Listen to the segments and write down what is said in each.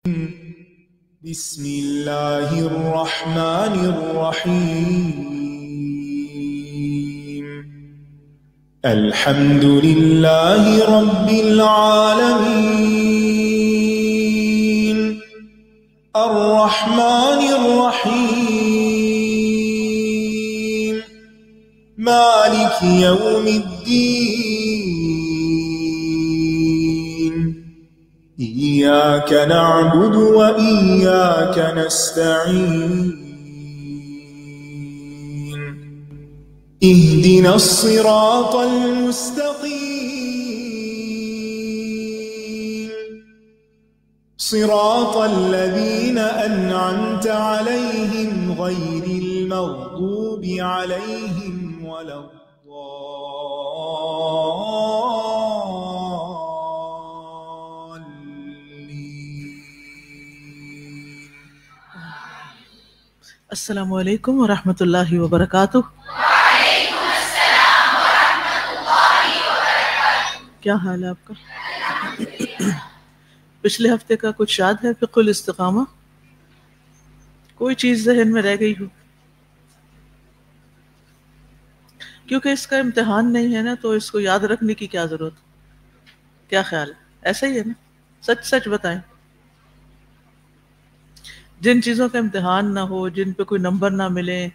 بسم اللہ الرحمن الرحیم الحمد للہ رب العالمین الرحمن الرحیم مالک یوم الدین إياك نعبد وإياك نستعين اهدنا الصراط المستقيم صراط الذين أنعمت عليهم غير المغضوب عليهم ولا السلام علیکم ورحمۃ اللہ وبرکاتہ۔ وعلیکم السلام ورحمۃ اللہ وبرکاتہ۔ کیا حال ہے آپ کا؟ پچھلے ہفتے کا کچھ یاد ہے؟ فقہ الاستقامہ، کوئی چیز ذہن میں رہ گئی ہو؟ کیونکہ اس کا امتحان نہیں ہے نا، تو اس کو یاد رکھنے کی کیا ضرورت؟ کیا خیال ہے؟ ایسا ہی ہے نا؟ سچ سچ بتائیں، جن چیزوں کا امتحان نہ ہو، جن پہ کوئی نمبر نہ ملے،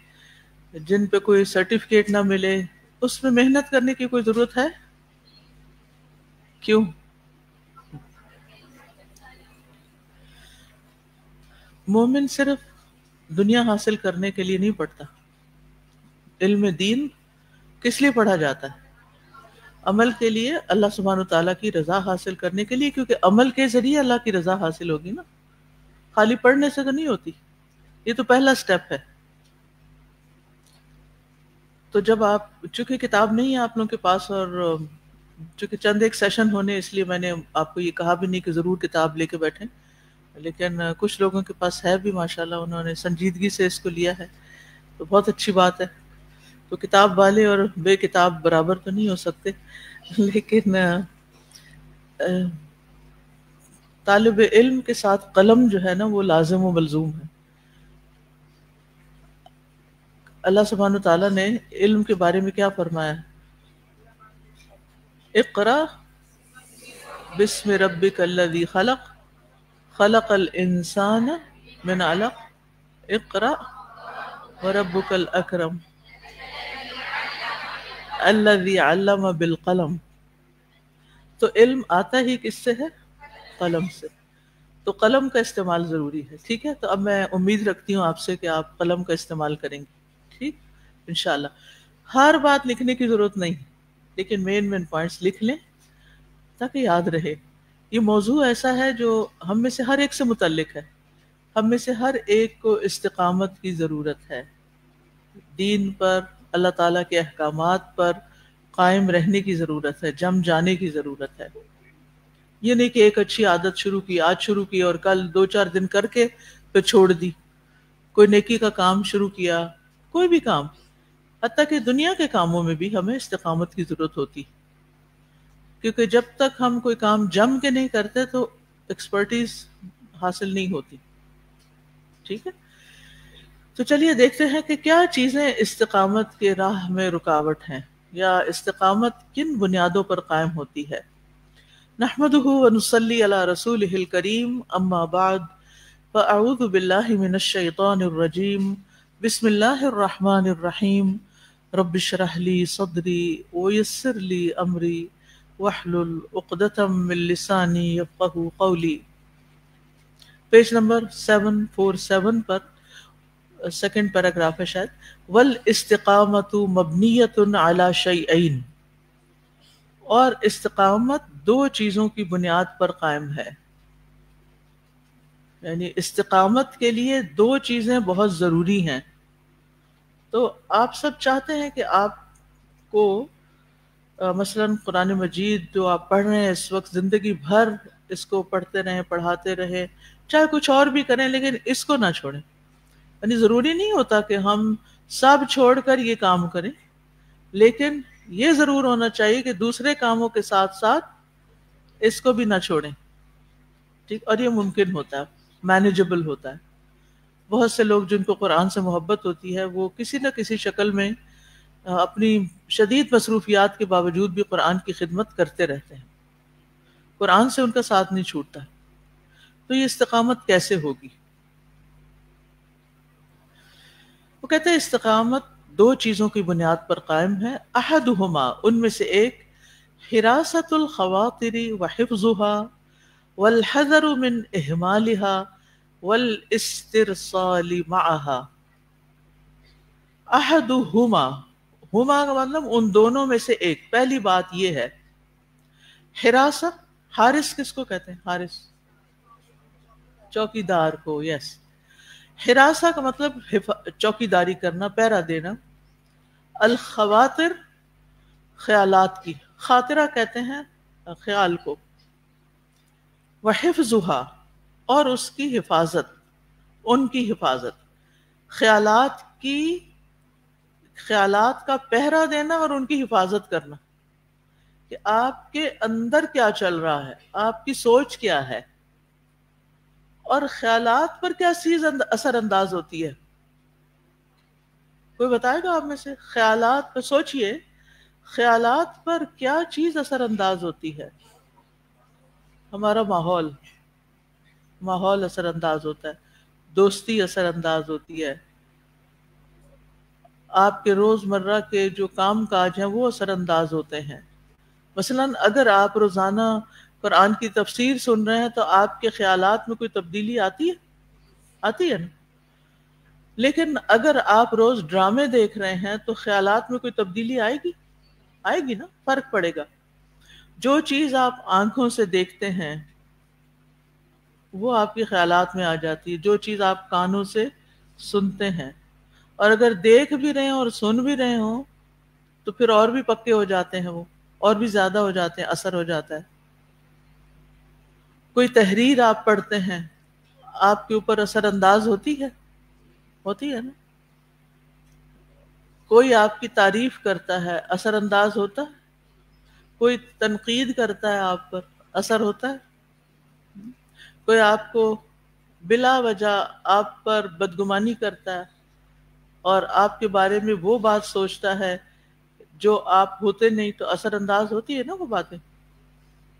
جن پہ کوئی سرٹیفکیٹ نہ ملے، اس میں محنت کرنے کی کوئی ضرورت ہے؟ کیوں؟ مومن صرف دنیا حاصل کرنے کے لیے نہیں پڑھتا۔ علم دین کس لیے پڑھا جاتا ہے؟ عمل کے لیے، اللہ سبحانہ وتعالیٰ کی رضا حاصل کرنے کے لیے، کیونکہ عمل کے ذریعے اللہ کی رضا حاصل ہوگی نا، خالی پڑھنے سے تو نہیں ہوتی۔ یہ تو پہلا سٹیپ ہے۔ تو جب آپ، چونکہ کتاب نہیں ہے آپ لوگوں کے پاس، اور چونکہ چند ایک سیشن ہونے، اس لیے میں نے آپ کو یہ کہا بھی نہیں کہ ضرور کتاب لے کے بیٹھیں، لیکن کچھ لوگوں کے پاس ہے بھی ماشاءاللہ، انہوں نے سنجیدگی سے اس کو لیا ہے، تو بہت اچھی بات ہے۔ تو کتاب والے اور بے کتاب برابر تو نہیں ہو سکتے، لیکن طالب علم کے ساتھ قلم جو ہے نا وہ لازم و ملزوم ہے۔ اللہ سبحانہ تعالیٰ نے علم کے بارے میں کیا فرمایا؟ اقرا بسم ربک الذی خلق خلق الانسان من علق اقرا وربک الاکرم الذی علم بالقلم۔ تو علم آتا ہی کس سے ہے؟ قلم سے۔ تو قلم کا استعمال ضروری ہے، ٹھیک ہے؟ تو اب میں امید رکھتی ہوں آپ سے کہ آپ قلم کا استعمال کریں گے، ٹھیک انشاءاللہ۔ ہر بات لکھنے کی ضرورت نہیں، لیکن مین پوائنٹس لکھ لیں تاکہ یاد رہے۔ یہ موضوع ایسا ہے جو ہم میں سے ہر ایک سے متعلق ہے، ہم میں سے ہر ایک کو استقامت کی ضرورت ہے، دین پر، اللہ تعالیٰ کے احکامات پر قائم رہنے کی ضرورت ہے، جم جانے کی ضرورت ہے۔ یہ نہیں کہ ایک اچھی عادت شروع کی، آج شروع کی اور کل 2-4 دن کر کے پھر چھوڑ دی۔ کوئی نیکی کا کام شروع کیا، کوئی بھی کام، حتیٰ کہ دنیا کے کاموں میں بھی ہمیں استقامت کی ضرورت ہوتی، کیونکہ جب تک ہم کوئی کام جم کے نہیں کرتے تو ایکسپرٹیز حاصل نہیں ہوتی، ٹھیک ہے؟ تو چلیے دیکھتے ہیں کہ کیا چیزیں استقامت کے راہ میں رکاوٹ ہیں، یا استقامت کن بنیادوں پر قائم ہوتی ہے۔ نحمده ونصلي على رسوله الكريم، اما بعد فاعوذ باللہ من الشیطان الرجیم، بسم اللہ الرحمن الرحیم، رب اشرح لي صدری ويسر لي امری واحلل عقدۃ من لسانی یفقہوا قولی۔ Page number 747 per second paragraph ہے شاید۔ والاستقامۃ مبنیۃ علی شیئین، اور استقامت 2 چیزوں کی بنیاد پر قائم ہے، یعنی استقامت کے لیے 2 چیزیں بہت ضروری ہیں۔ تو آپ سب چاہتے ہیں کہ آپ کو مثلاً قرآن مجید جو آپ پڑھ رہے ہیں اس وقت، زندگی بھر اس کو پڑھتے رہیں، پڑھاتے رہیں، چاہے کچھ اور بھی کریں، لیکن اس کو نہ چھوڑیں۔ یعنی ضروری نہیں ہوتا کہ ہم سب چھوڑ کر یہ کام کریں، لیکن یہ ضرور ہونا چاہیے کہ دوسرے کاموں کے ساتھ ساتھ اس کو بھی نہ چھوڑیں۔ ٹھیک، اور یہ ممکن ہوتا ہے، مینیجبل ہوتا ہے. بہت سے لوگ جن کو قرآن سے محبت ہوتی ہے وہ کسی نہ کسی شکل میں اپنی شدید مصروفیات کے باوجود بھی قرآن کی خدمت کرتے رہتے ہیں. قرآن سے ان کا ساتھ نہیں چھوٹتا. تو یہ استقامت کیسے ہوگی؟ وہ کہتے ہیں استقامت دو چیزوں کی بنیاد پر قائم ہے. احدہما، ان میں سے ایک، حراست الخواطر وحفظها والحذر من اہمالها والاسترسال معها. احدہما، ہما کا مطلب ان دونوں میں سے ایک. پہلی بات یہ ہے حراسہ. حارس کس کو کہتے ہیں؟ حارس چوکیدار کو. یس. حراسہ کا مطلب چوکیداری کرنا، پہرا دینا. الخواطر خیالات کی، خاطرہ کہتے ہیں خیال کو. وحفظها اور اس کی حفاظت، ان کی حفاظت. خیالات کی، خیالات کا پہرا دینا اور ان کی حفاظت کرنا کہ آپ کے اندر کیا چل رہا ہے، آپ کی سوچ کیا ہے اور خیالات پر کیا چیز اثر انداز ہوتی ہے. کوئی بتائے گا آپ میں سے؟ خیالات پر سوچئے، خیالات پر کیا چیز اثر انداز ہوتی ہے؟ ہمارا ماحول، ماحول اثر انداز ہوتا ہے، دوستی اثر انداز ہوتی ہے، آپ کے روزمرہ کے جو کام کاج ہیں وہ اثر انداز ہوتے ہیں. مثلا اگر آپ روزانہ قرآن کی تفسیر سن رہے ہیں تو آپ کے خیالات میں کوئی تبدیلی آتی ہے؟ آتی ہے نا. لیکن اگر آپ روز ڈرامے دیکھ رہے ہیں تو خیالات میں کوئی تبدیلی آئے گی؟ آئے گی نا، فرق پڑے گا. جو چیز آپ آنکھوں سے دیکھتے ہیں وہ آپ کے خیالات میں آ جاتی ہے. جو چیز آپ کانوں سے سنتے ہیں، اور اگر دیکھ بھی رہے ہیں اور سن بھی رہے ہوں تو پھر اور بھی پکے ہو جاتے ہیں، وہ اور بھی زیادہ ہو جاتے ہیں، اثر ہو جاتا ہے. کوئی تحریر آپ پڑھتے ہیں، آپ کے اوپر اثر انداز ہوتی ہے؟ ہوتی ہے نا. کوئی آپ کی تعریف کرتا ہے، اثر انداز ہوتا ہے. کوئی تنقید کرتا ہے آپ پر، اثر ہوتا ہے. کوئی آپ کو بلا وجہ آپ پر بدگمانی کرتا ہے اور آپ کے بارے میں وہ بات سوچتا ہے جو آپ ہوتے نہیں، تو اثر انداز ہوتی ہے نا وہ باتیں.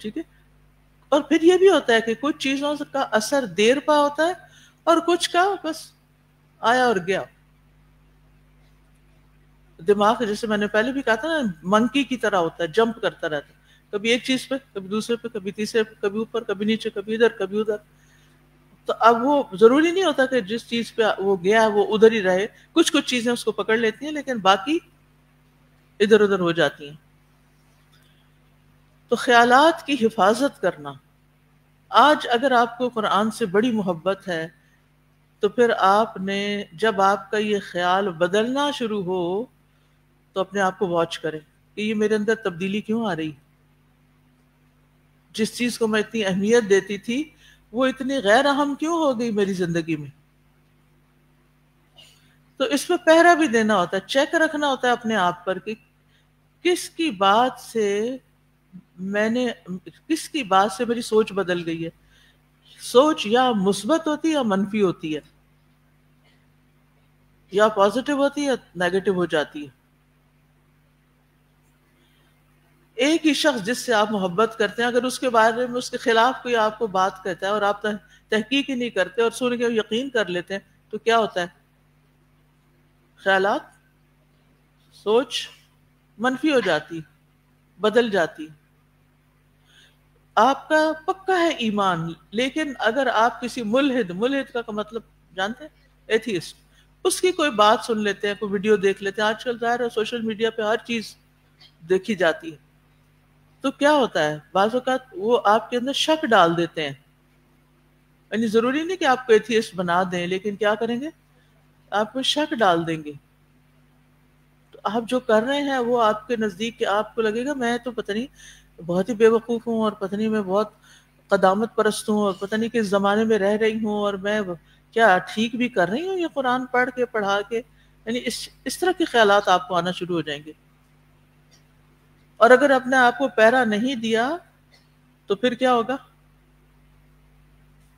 ٹھیک ہے. اور پھر یہ بھی ہوتا ہے کہ کچھ چیزوں کا اثر دیر پا ہوتا ہے اور کچھ کا بس آیا اور گیا. دماغ جیسے میں نے پہلے بھی کہا تھا نا، منکی کی طرح ہوتا ہے، جمپ کرتا رہتا ہے، کبھی ایک چیز پہ، کبھی دوسرے پہ، کبھی تیسرے پہ، کبھی اوپر، کبھی نیچے، کبھی ادھر، کبھی ادھر. تو اب وہ ضروری نہیں ہوتا کہ جس چیز پہ وہ گیا ہے وہ ادھر ہی رہے. کچھ کچھ چیزیں اس کو پکڑ لیتی ہیں لیکن باقی ادھر ادھر ہو جاتی ہیں. تو خیالات کی حفاظت کرنا. آج اگر آپ کو قرآن سے بڑی محبت ہے تو پھر آپ نے جب آپ کا یہ خیال بدلنا شروع ہو تو اپنے آپ کو واچ کریں کہ یہ میرے اندر تبدیلی کیوں آ رہی. جس چیز کو میں اتنی اہمیت دیتی تھی وہ اتنی غیر اہم کیوں ہو گئی میری زندگی میں. تو اس پہ پہرا بھی دینا ہوتا ہے، چیک رکھنا ہوتا ہے اپنے آپ پر کہ کس کی بات سے کس کی بات سے میری سوچ بدل گئی ہے. سوچ یا مثبت ہوتی ہے یا منفی ہوتی ہے، یا پازیٹیو ہوتی ہے یا نیگیٹو ہو جاتی ہے. ایک ہی شخص جس سے آپ محبت کرتے ہیں، اگر اس کے بارے میں اس کے خلاف کوئی آپ کو بات کہتا ہے اور آپ تحقیق ہی نہیں کرتے اور سن کے یقین کر لیتے ہیں تو کیا ہوتا ہے؟ خیالات، سوچ منفی ہو جاتی، بدل جاتی. آپ کا پکا ہے ایمان، لیکن اگر آپ کسی ملحد کا مطلب جانتے ہیں؟ ایتھیسٹ. اس کی کوئی بات سن لیتے ہیں، کوئی ویڈیو دیکھ لیتے ہیں. آج کل ظاہر ہے سوشل میڈیا پہ ہر چیز دیکھی جاتی ہے. تو کیا ہوتا ہے بعض اوقات وہ آپ کے اندر شک ڈال دیتے ہیں. یعنی ضروری نہیں کہ آپ کو ایتھیسٹ بنا دیں، لیکن کیا کریں گے؟ آپ کو شک ڈال دیں گے. تو آپ جو کر رہے ہیں وہ آپ کے نزدیک کہ آپ کو لگے گا میں تو پتہ نہیں بہت ہی بے وقوف ہوں، اور پتہ نہیں میں بہت قدامت پرست ہوں، اور پتہ نہیں کس زمانے میں رہ رہی ہوں، اور میں کیا ٹھیک بھی کر رہی ہوں یہ قرآن پڑھ کے پڑھا کے. یعنی اس طرح کے خیالات آپ کو آنا شروع ہو جائیں گے. اور اگر اپنے آپ کو پہرا نہیں دیا تو پھر کیا ہوگا؟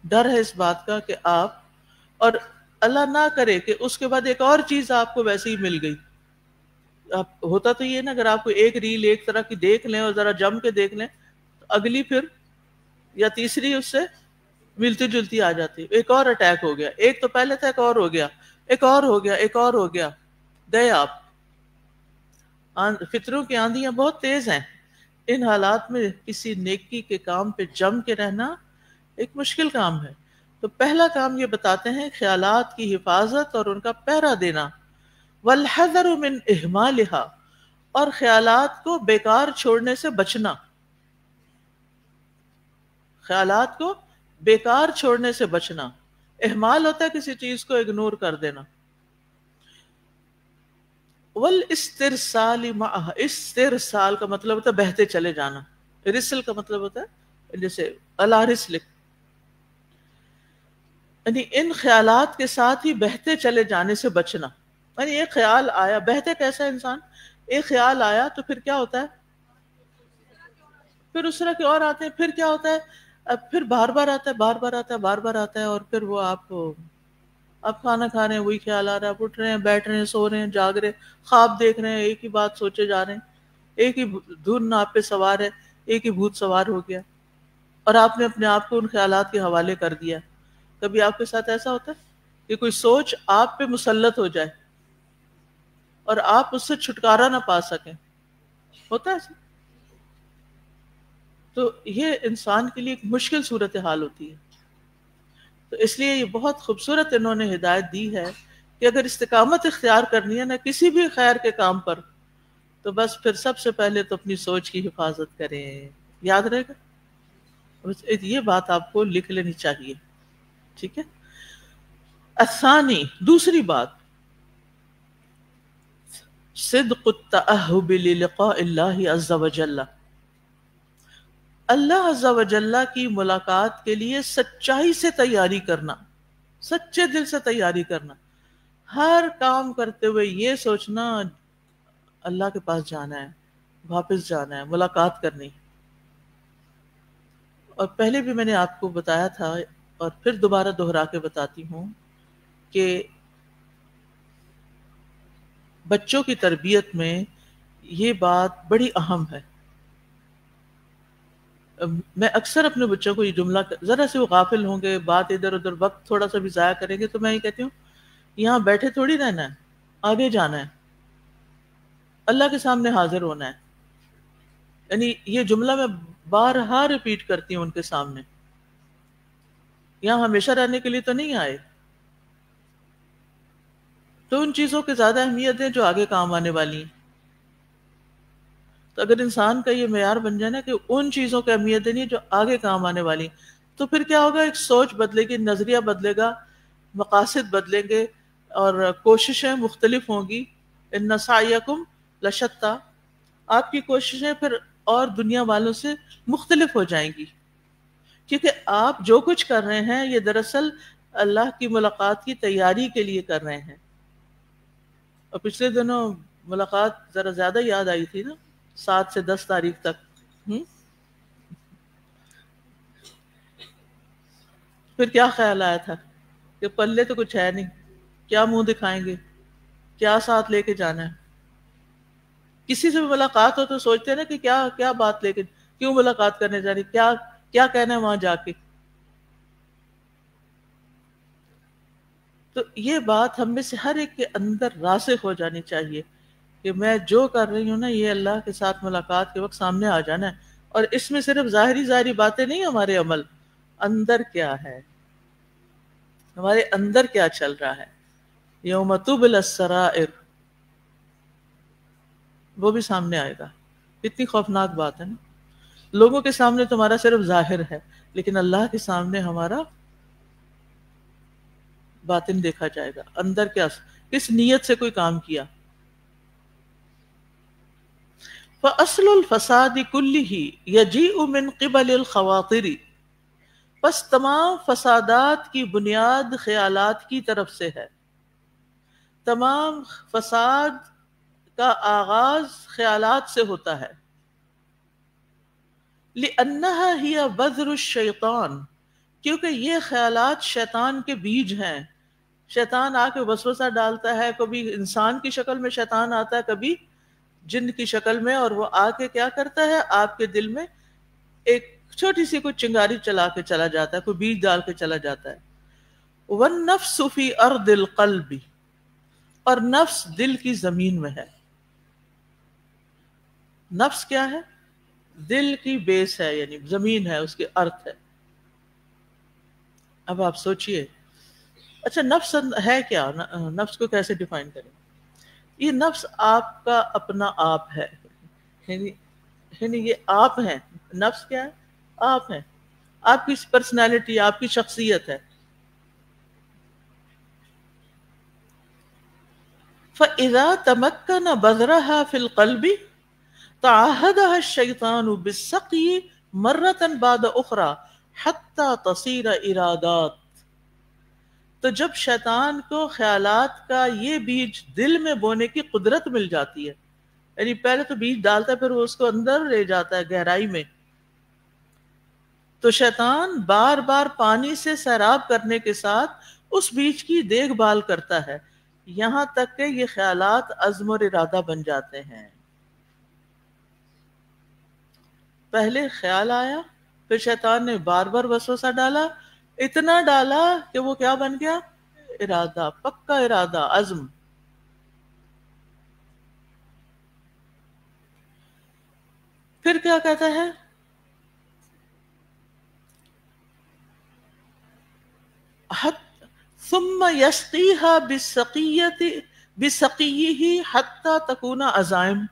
ڈر ہے اس بات کا کہ آپ، اور اللہ نہ کرے کہ اس کے بعد ایک اور چیز آپ کو ویسے ہی مل گئی. آپ ہوتا تو یہ نا، اگر آپ کو ایک ریل ایک طرح کی دیکھ لیں اور ذرا جم کے دیکھ لیں تو اگلی پھر یا تیسری اس سے ملتی جلتی آ جاتی. ایک اور اٹیک ہو گیا، ایک تو پہلے تھا، ایک اور ہو گیا، ایک اور ہو گیا، ایک اور ہو گیا، گئے آپ. فطروں کی آندیاں بہت تیز ہیں. ان حالات میں کسی نیکی کے کام پہ جم کے رہنا ایک مشکل کام ہے. تو پہلا کام یہ بتاتے ہیں خیالات کی حفاظت اور ان کا پہرا دینا، والحذر من اہمالها، اور خیالات کو بیکار چھوڑنے سے بچنا. خیالات کو بیکار چھوڑنے سے بچنا. اہمال ہوتا ہے کسی چیز کو اگنور کر دینا. والاسترسال معها، استرسال کا مطلب ہوتا ہے بہتے چلے جانا. رسل کا مطلب ہوتا ہے جیسے اللہ رسلک، یعنی ان خیالات کے ساتھ ہی بہتے چلے جانے سے بچنا. یعنی ایک خیال آیا، بہتے کیسا ہے انسان، ایک خیال آیا تو پھر کیا ہوتا ہے، پھر اس طرح کے اور آتے ہیں، پھر کیا ہوتا ہے، اب پھر بار بار آتا ہے، بار بار آتا ہے، بار بار آتا ہے، اور پھر وہ آپ کھانا کھا رہے ہیں وہی خیال آ رہا ہے، آپ اٹھ رہے ہیں، بیٹھ رہے ہیں، سو رہے ہیں، جاگ رہے ہیں، خواب دیکھ رہے ہیں، ایک ہی بات سوچے جا رہے ہیں، ایک ہی دھن آپ پہ سوار ہے، ایک ہی بھوت سوار ہو گیا، اور آپ نے اپنے آپ کو ان خیالات کے حوالے کر دیا. کبھی آپ کے ساتھ ایسا ہوتا ہے کہ کوئی سوچ آپ پہ مسلط ہو جائے اور آپ اس سے چھٹکارا نہ پا سکیں؟ ہوتا ہے ایسا؟ تو یہ انسان کے لیے ایک مشکل صورتحال ہوتی ہے. تو اس لیے یہ بہت خوبصورت انہوں نے ہدایت دی ہے کہ اگر استقامت اختیار کرنی ہے نا کسی بھی خیر کے کام پر، تو بس پھر سب سے پہلے تو اپنی سوچ کی حفاظت کریں. یاد رہے گا؟ بس یہ بات آپ کو لکھ لینی چاہیے. ٹھیک ہے. الثانی، دوسری بات، صدق التأہب للقاء اللہ عز وجل، اللہ عز وجل کی ملاقات کے لیے سچائی سے تیاری کرنا، سچے دل سے تیاری کرنا. ہر کام کرتے ہوئے یہ سوچنا اللہ کے پاس جانا ہے، واپس جانا ہے، ملاقات کرنی. اور پہلے بھی میں نے آپ کو بتایا تھا اور پھر دوبارہ دہرا کے بتاتی ہوں کہ بچوں کی تربیت میں یہ بات بڑی اہم ہے. میں اکثر اپنے بچوں کو یہ جملہ، ذرا سے وہ غافل ہوں گے، بات ادھر ادھر، وقت تھوڑا سا بھی ضائع کریں گے، تو میں یہ کہتی ہوں یہاں بیٹھے تھوڑی رہنا ہے، آگے جانا ہے، اللہ کے سامنے حاضر ہونا ہے. یعنی یہ جملہ میں بارہا ریپیٹ کرتی ہوں ان کے سامنے. یہاں ہمیشہ رہنے کے لیے تو نہیں آئے. تو ان چیزوں کی زیادہ اہمیت ہے جو آگے کام آنے والی ہیں. تو اگر انسان کا یہ معیار بن جائے نا کہ ان چیزوں کی اہمیت نہیں جو آگے کام آنے والی ہیں، تو پھر کیا ہوگا، ایک سوچ بدلے گی، نظریہ بدلے گا، مقاصد بدلیں گے اور کوششیں مختلف ہوں گی. ان سعیکم لشتیٰ، آپ کی کوششیں پھر اور دنیا والوں سے مختلف ہو جائیں گی، کیونکہ آپ جو کچھ کر رہے ہیں یہ دراصل اللہ کی ملاقات کی تیاری کے لیے کر رہے ہیں. اور پچھلے دنوں ملاقات ذرا زیادہ یاد آئی تھی نا، 7 سے 10 تاریخ تک. پھر کیا خیال آیا تھا کہ پلے تو کچھ ہے نہیں، کیا منہ دکھائیں گے، کیا ساتھ لے کے جانا ہے. کسی سے بھی ملاقات ہو تو سوچتے ہیں نا کہ کیا بات لے کے، کیوں ملاقات کرنے جا رہی، کیا کہنا ہے وہاں جا کے. تو یہ بات ہم میں سے ہر ایک کے اندر راسخ ہو جانی چاہیے کہ میں جو کر رہی ہوں نا یہ اللہ کے ساتھ ملاقات کے وقت سامنے آ جانا ہے. اور اس میں صرف ظاہری باتیں نہیں، ہمارے عمل اندر کیا ہے، ہمارے اندر کیا چل رہا ہے. یوم تبلی السرائر، وہ بھی سامنے آئے گا. کتنی خوفناک بات ہے نا. لوگوں کے سامنے تمہارا صرف ظاہر ہے، لیکن اللہ کے سامنے ہمارا باطن دیکھا جائے گا، اندر کیا، کس نیت سے کوئی کام کیا. فَأَصْلُ الْفَسَادِ كُلِّهِ يَجِيءُ مِنْ قِبَلِ الْخَوَاطِرِ، پس تمام فسادات کی بنیاد خیالات کی طرف سے ہے. تمام فساد کا آغاز خیالات سے ہوتا ہے. لِأَنَّهَا هِيَ بَذْرُ الشَّيْطَانِ، کیونکہ یہ خیالات شیطان کے بیج ہیں. شیطان آ کے وسوسہ ڈالتا ہے، کبھی انسان کی شکل میں شیطان آتا ہے، کبھی جن کی شکل میں، اور وہ آ کے کیا کرتا ہے آپ کے دل میں ایک چھوٹی سی کوئی چنگاری چلا کے چلا جاتا ہے، کوئی بیج ڈال کے چلا جاتا ہے. والنفس فی ارض القلب، اور نفس دل کی زمین میں ہے. نفس کیا ہے؟ دل کی بیس ہے، یعنی زمین ہے، اس کی ارتھ ہے. اب آپ سوچئے، اچھا نفس ہے کیا؟ نفس کو کیسے ڈیفائن کریں؟ یہ نفس آپ کا اپنا آپ ہے، یعنی یہ آپ ہیں. نفس کیا ہے؟ آپ ہیں، آپ کی پرسنالٹی، آپ کی شخصیت ہے. فَإِذَا تَمَكَّنَ بَذْرَهَا فِي الْقَلْبِ تَعَهَدَهَا الشَّيْطَانُ بِالسَّقْيِ مَرَّةً بَعْدَ أُخْرَى حَتَّى تَصِيرَ إِرَادَاتٍ. تو جب شیطان کو خیالات کا یہ بیج دل میں بونے کی قدرت مل جاتی ہے، یعنی پہلے تو بیج ڈالتا ہے، پھر وہ اس کو اندر لے جاتا ہے گہرائی میں، تو شیطان بار بار پانی سے سیراب کرنے کے ساتھ اس بیج کی دیکھ بھال کرتا ہے، یہاں تک کہ یہ خیالات عزم اور ارادہ بن جاتے ہیں. پہلے خیال آیا، پھر شیطان نے بار بار وسوسہ ڈالا، اتنا ڈالا کہ وہ کیا بن گیا؟ ارادہ، پکا ارادہ، عزم. پھر کیا کہتا ہے؟ ثم یسقیها بسقیہ حتی تکون عزائم.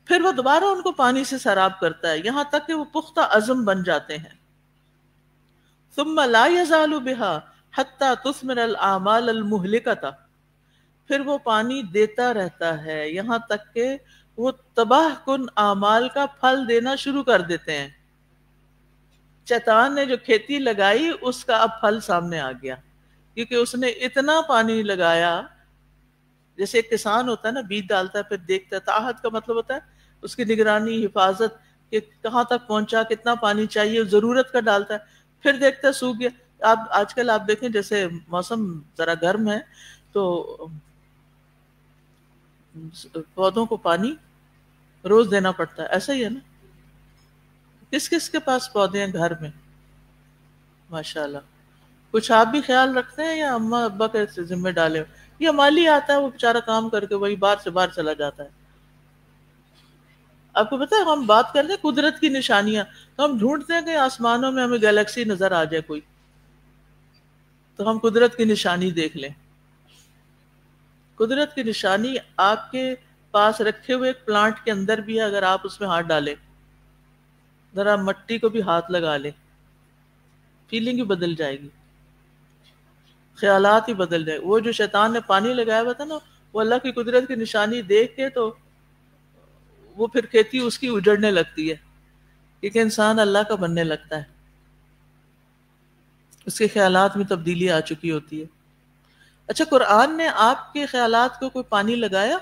پھر وہ دوبارہ ان کو پانی سے سیراب کرتا ہے یہاں تک کہ وہ پختہ عزم بن جاتے ہیں. ثم لا یزال بها حتی تثمر الاعمال المہلکۃ. پھر وہ پانی دیتا رہتا ہے یہاں تک کہ وہ تباہ کن اعمال کا پھل دینا شروع کر دیتے ہیں. شیطان نے جو کھیتی لگائی اس کا اب پھل سامنے آ گیا، کیونکہ اس نے اتنا پانی لگایا. جیسے ایک کسان ہوتا ہے نا، بیج ڈالتا ہے پھر دیکھتا ہے، تاحت کا مطلب ہوتا ہے اس کی نگرانی، حفاظت، کہ کہاں تک پہنچا، کتنا پانی چاہیے، ضرورت کا ڈالتا ہے، پھر دیکھتا ہے سوکھ گیا. آج کل آپ دیکھیں جیسے موسم ذرا گرم ہے تو پودوں کو پانی روز دینا پڑتا ہے، ایسا ہی ہے نا. کس کس کے پاس پودے ہیں گھر میں؟ ماشاءاللہ. کچھ آپ بھی خیال رکھتے ہیں یا اماں ابا کے ذمہ ڈالے؟ یا مالی آتا ہے وہ بیچارہ کام کر کے وہی باہر سے باہر چلا جاتا ہے. آپ کو پتا ہے ہم بات کرتے ہیں قدرت کی نشانیاں، تو ہم ڈھونڈتے ہیں کہ آسمانوں میں ہمیں گیلیکسی نظر آ جائے کوئی، تو ہم قدرت کی نشانی دیکھ لیں. قدرت کی نشانی آپ کے پاس رکھے ہوئے ایک پلانٹ کے اندر بھی ہے. اگر آپ اس میں ہاتھ ڈالیں، ذرا مٹی کو بھی ہاتھ لگا لیں، فیلنگ ہی بدل جائے گی، خیالات ہی بدل جائے. وہ جو شیطان نے پانی لگایا ہوا تھا نا، وہ اللہ کی قدرت کی نشانی دیکھ کے تو وہ پھر کھیتی اس کی اجڑنے لگتی ہے، کیونکہ انسان اللہ کا بننے لگتا ہے، اس کے خیالات میں تبدیلی آ چکی ہوتی ہے. اچھا قرآن نے آپ کے خیالات کو کوئی پانی لگایا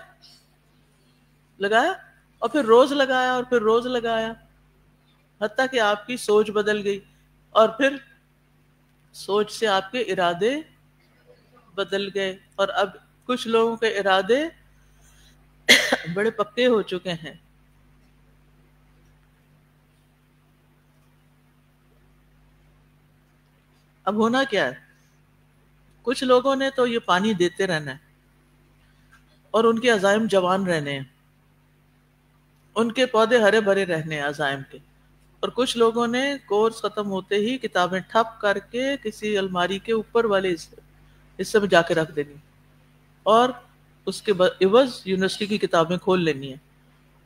اور پھر روز لگایا اور پھر روز لگایا، حتیٰ کہ آپ کی سوچ بدل گئی، اور پھر سوچ سے آپ کے ارادے بدل گئے، اور اب کچھ لوگوں کے ارادے بڑے پکے ہو چکے ہیں. اب ہونا کیا ہے؟ کچھ لوگوں نے تو یہ پانی دیتے رہنا ہے اور ان کے عزائم جوان رہنے ہیں، ان کے پودے ہرے بھرے رہنے ہیں عزائم کے. اور کچھ لوگوں نے کورس ختم ہوتے ہی کتابیں ٹھپ کر کے کسی الماری کے اوپر والے حصے میں جا کے رکھ دینی، اور اس کے عوض یونیورسٹی کی کتابیں کھول لینی ہیں،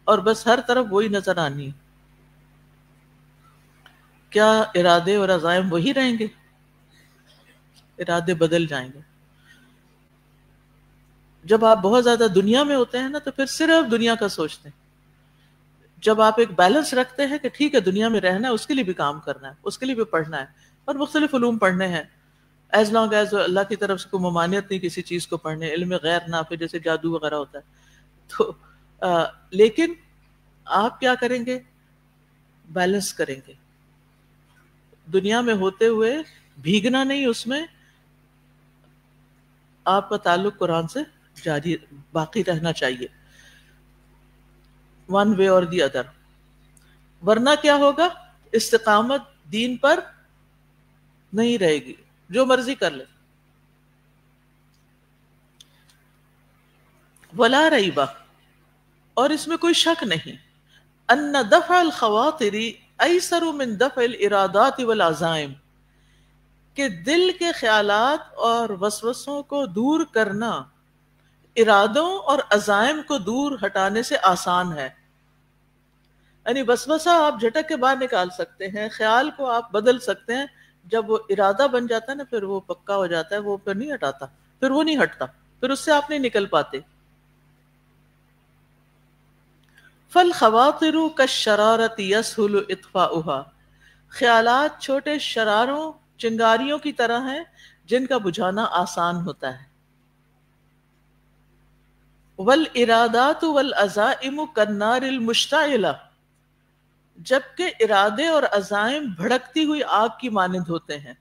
اور بس ہر طرف وہی نظر آنی ہے. کیا ارادے اور عزائم وہی رہیں گے؟ ارادے بدل جائیں گے. جب آپ بہت زیادہ دنیا میں ہوتے ہیں نا تو پھر صرف دنیا کا سوچتے ہیں. جب آپ ایک بیلنس رکھتے ہیں کہ ٹھیک ہے دنیا میں رہنا ہے، اس کے لیے بھی کام کرنا ہے، اس کے لیے بھی پڑھنا ہے، اور مختلف علوم پڑھنے ہیں، ایز لانگ ایز اللہ کی طرف سے کوئی ممانعت نہیں کسی چیز کو پڑھنے، علم غیر نافع جیسے جادو وغیرہ ہوتا ہے تو لیکن آپ کیا کریں گے؟ بیلنس کریں گے. دنیا میں ہوتے ہوئے بھیگنا نہیں، اس میں آپ کا تعلق قرآن سے جاری باقی رہنا چاہیے، ون وے اور دی ادر. ورنہ کیا ہوگا؟ استقامت دین پر نہیں رہے گی، جو مرضی کر لے. ولا ریبہ، اور اس میں کوئی شک نہیں، ان دفع الخواطر ایسر من دفع الارادات والعزائم، کہ دل کے خیالات اور وسوسوں کو دور کرنا ارادوں اور عزائم کو دور ہٹانے سے آسان ہے. یعنی وسوسہ آپ جھٹک کے باہر نکال سکتے ہیں، خیال کو آپ بدل سکتے ہیں، جب وہ ارادہ بن جاتا ہے نا پھر وہ پکا ہو جاتا ہے، وہ پھر نہیں ہٹاتا، پھر وہ نہیں ہٹتا، پھر اس سے آپ نہیں نکل پاتے. فالخواطر کالشرارۃ یسہل اطفاؤها، خیالات چھوٹے شراروں چنگاریوں کی طرح ہیں جن کا بجھانا آسان ہوتا ہے. والارادات والعزائم کالنار المشتعلہ، جبکہ ارادے اور عزائم بھڑکتی ہوئی آگ کی مانند ہوتے ہیں.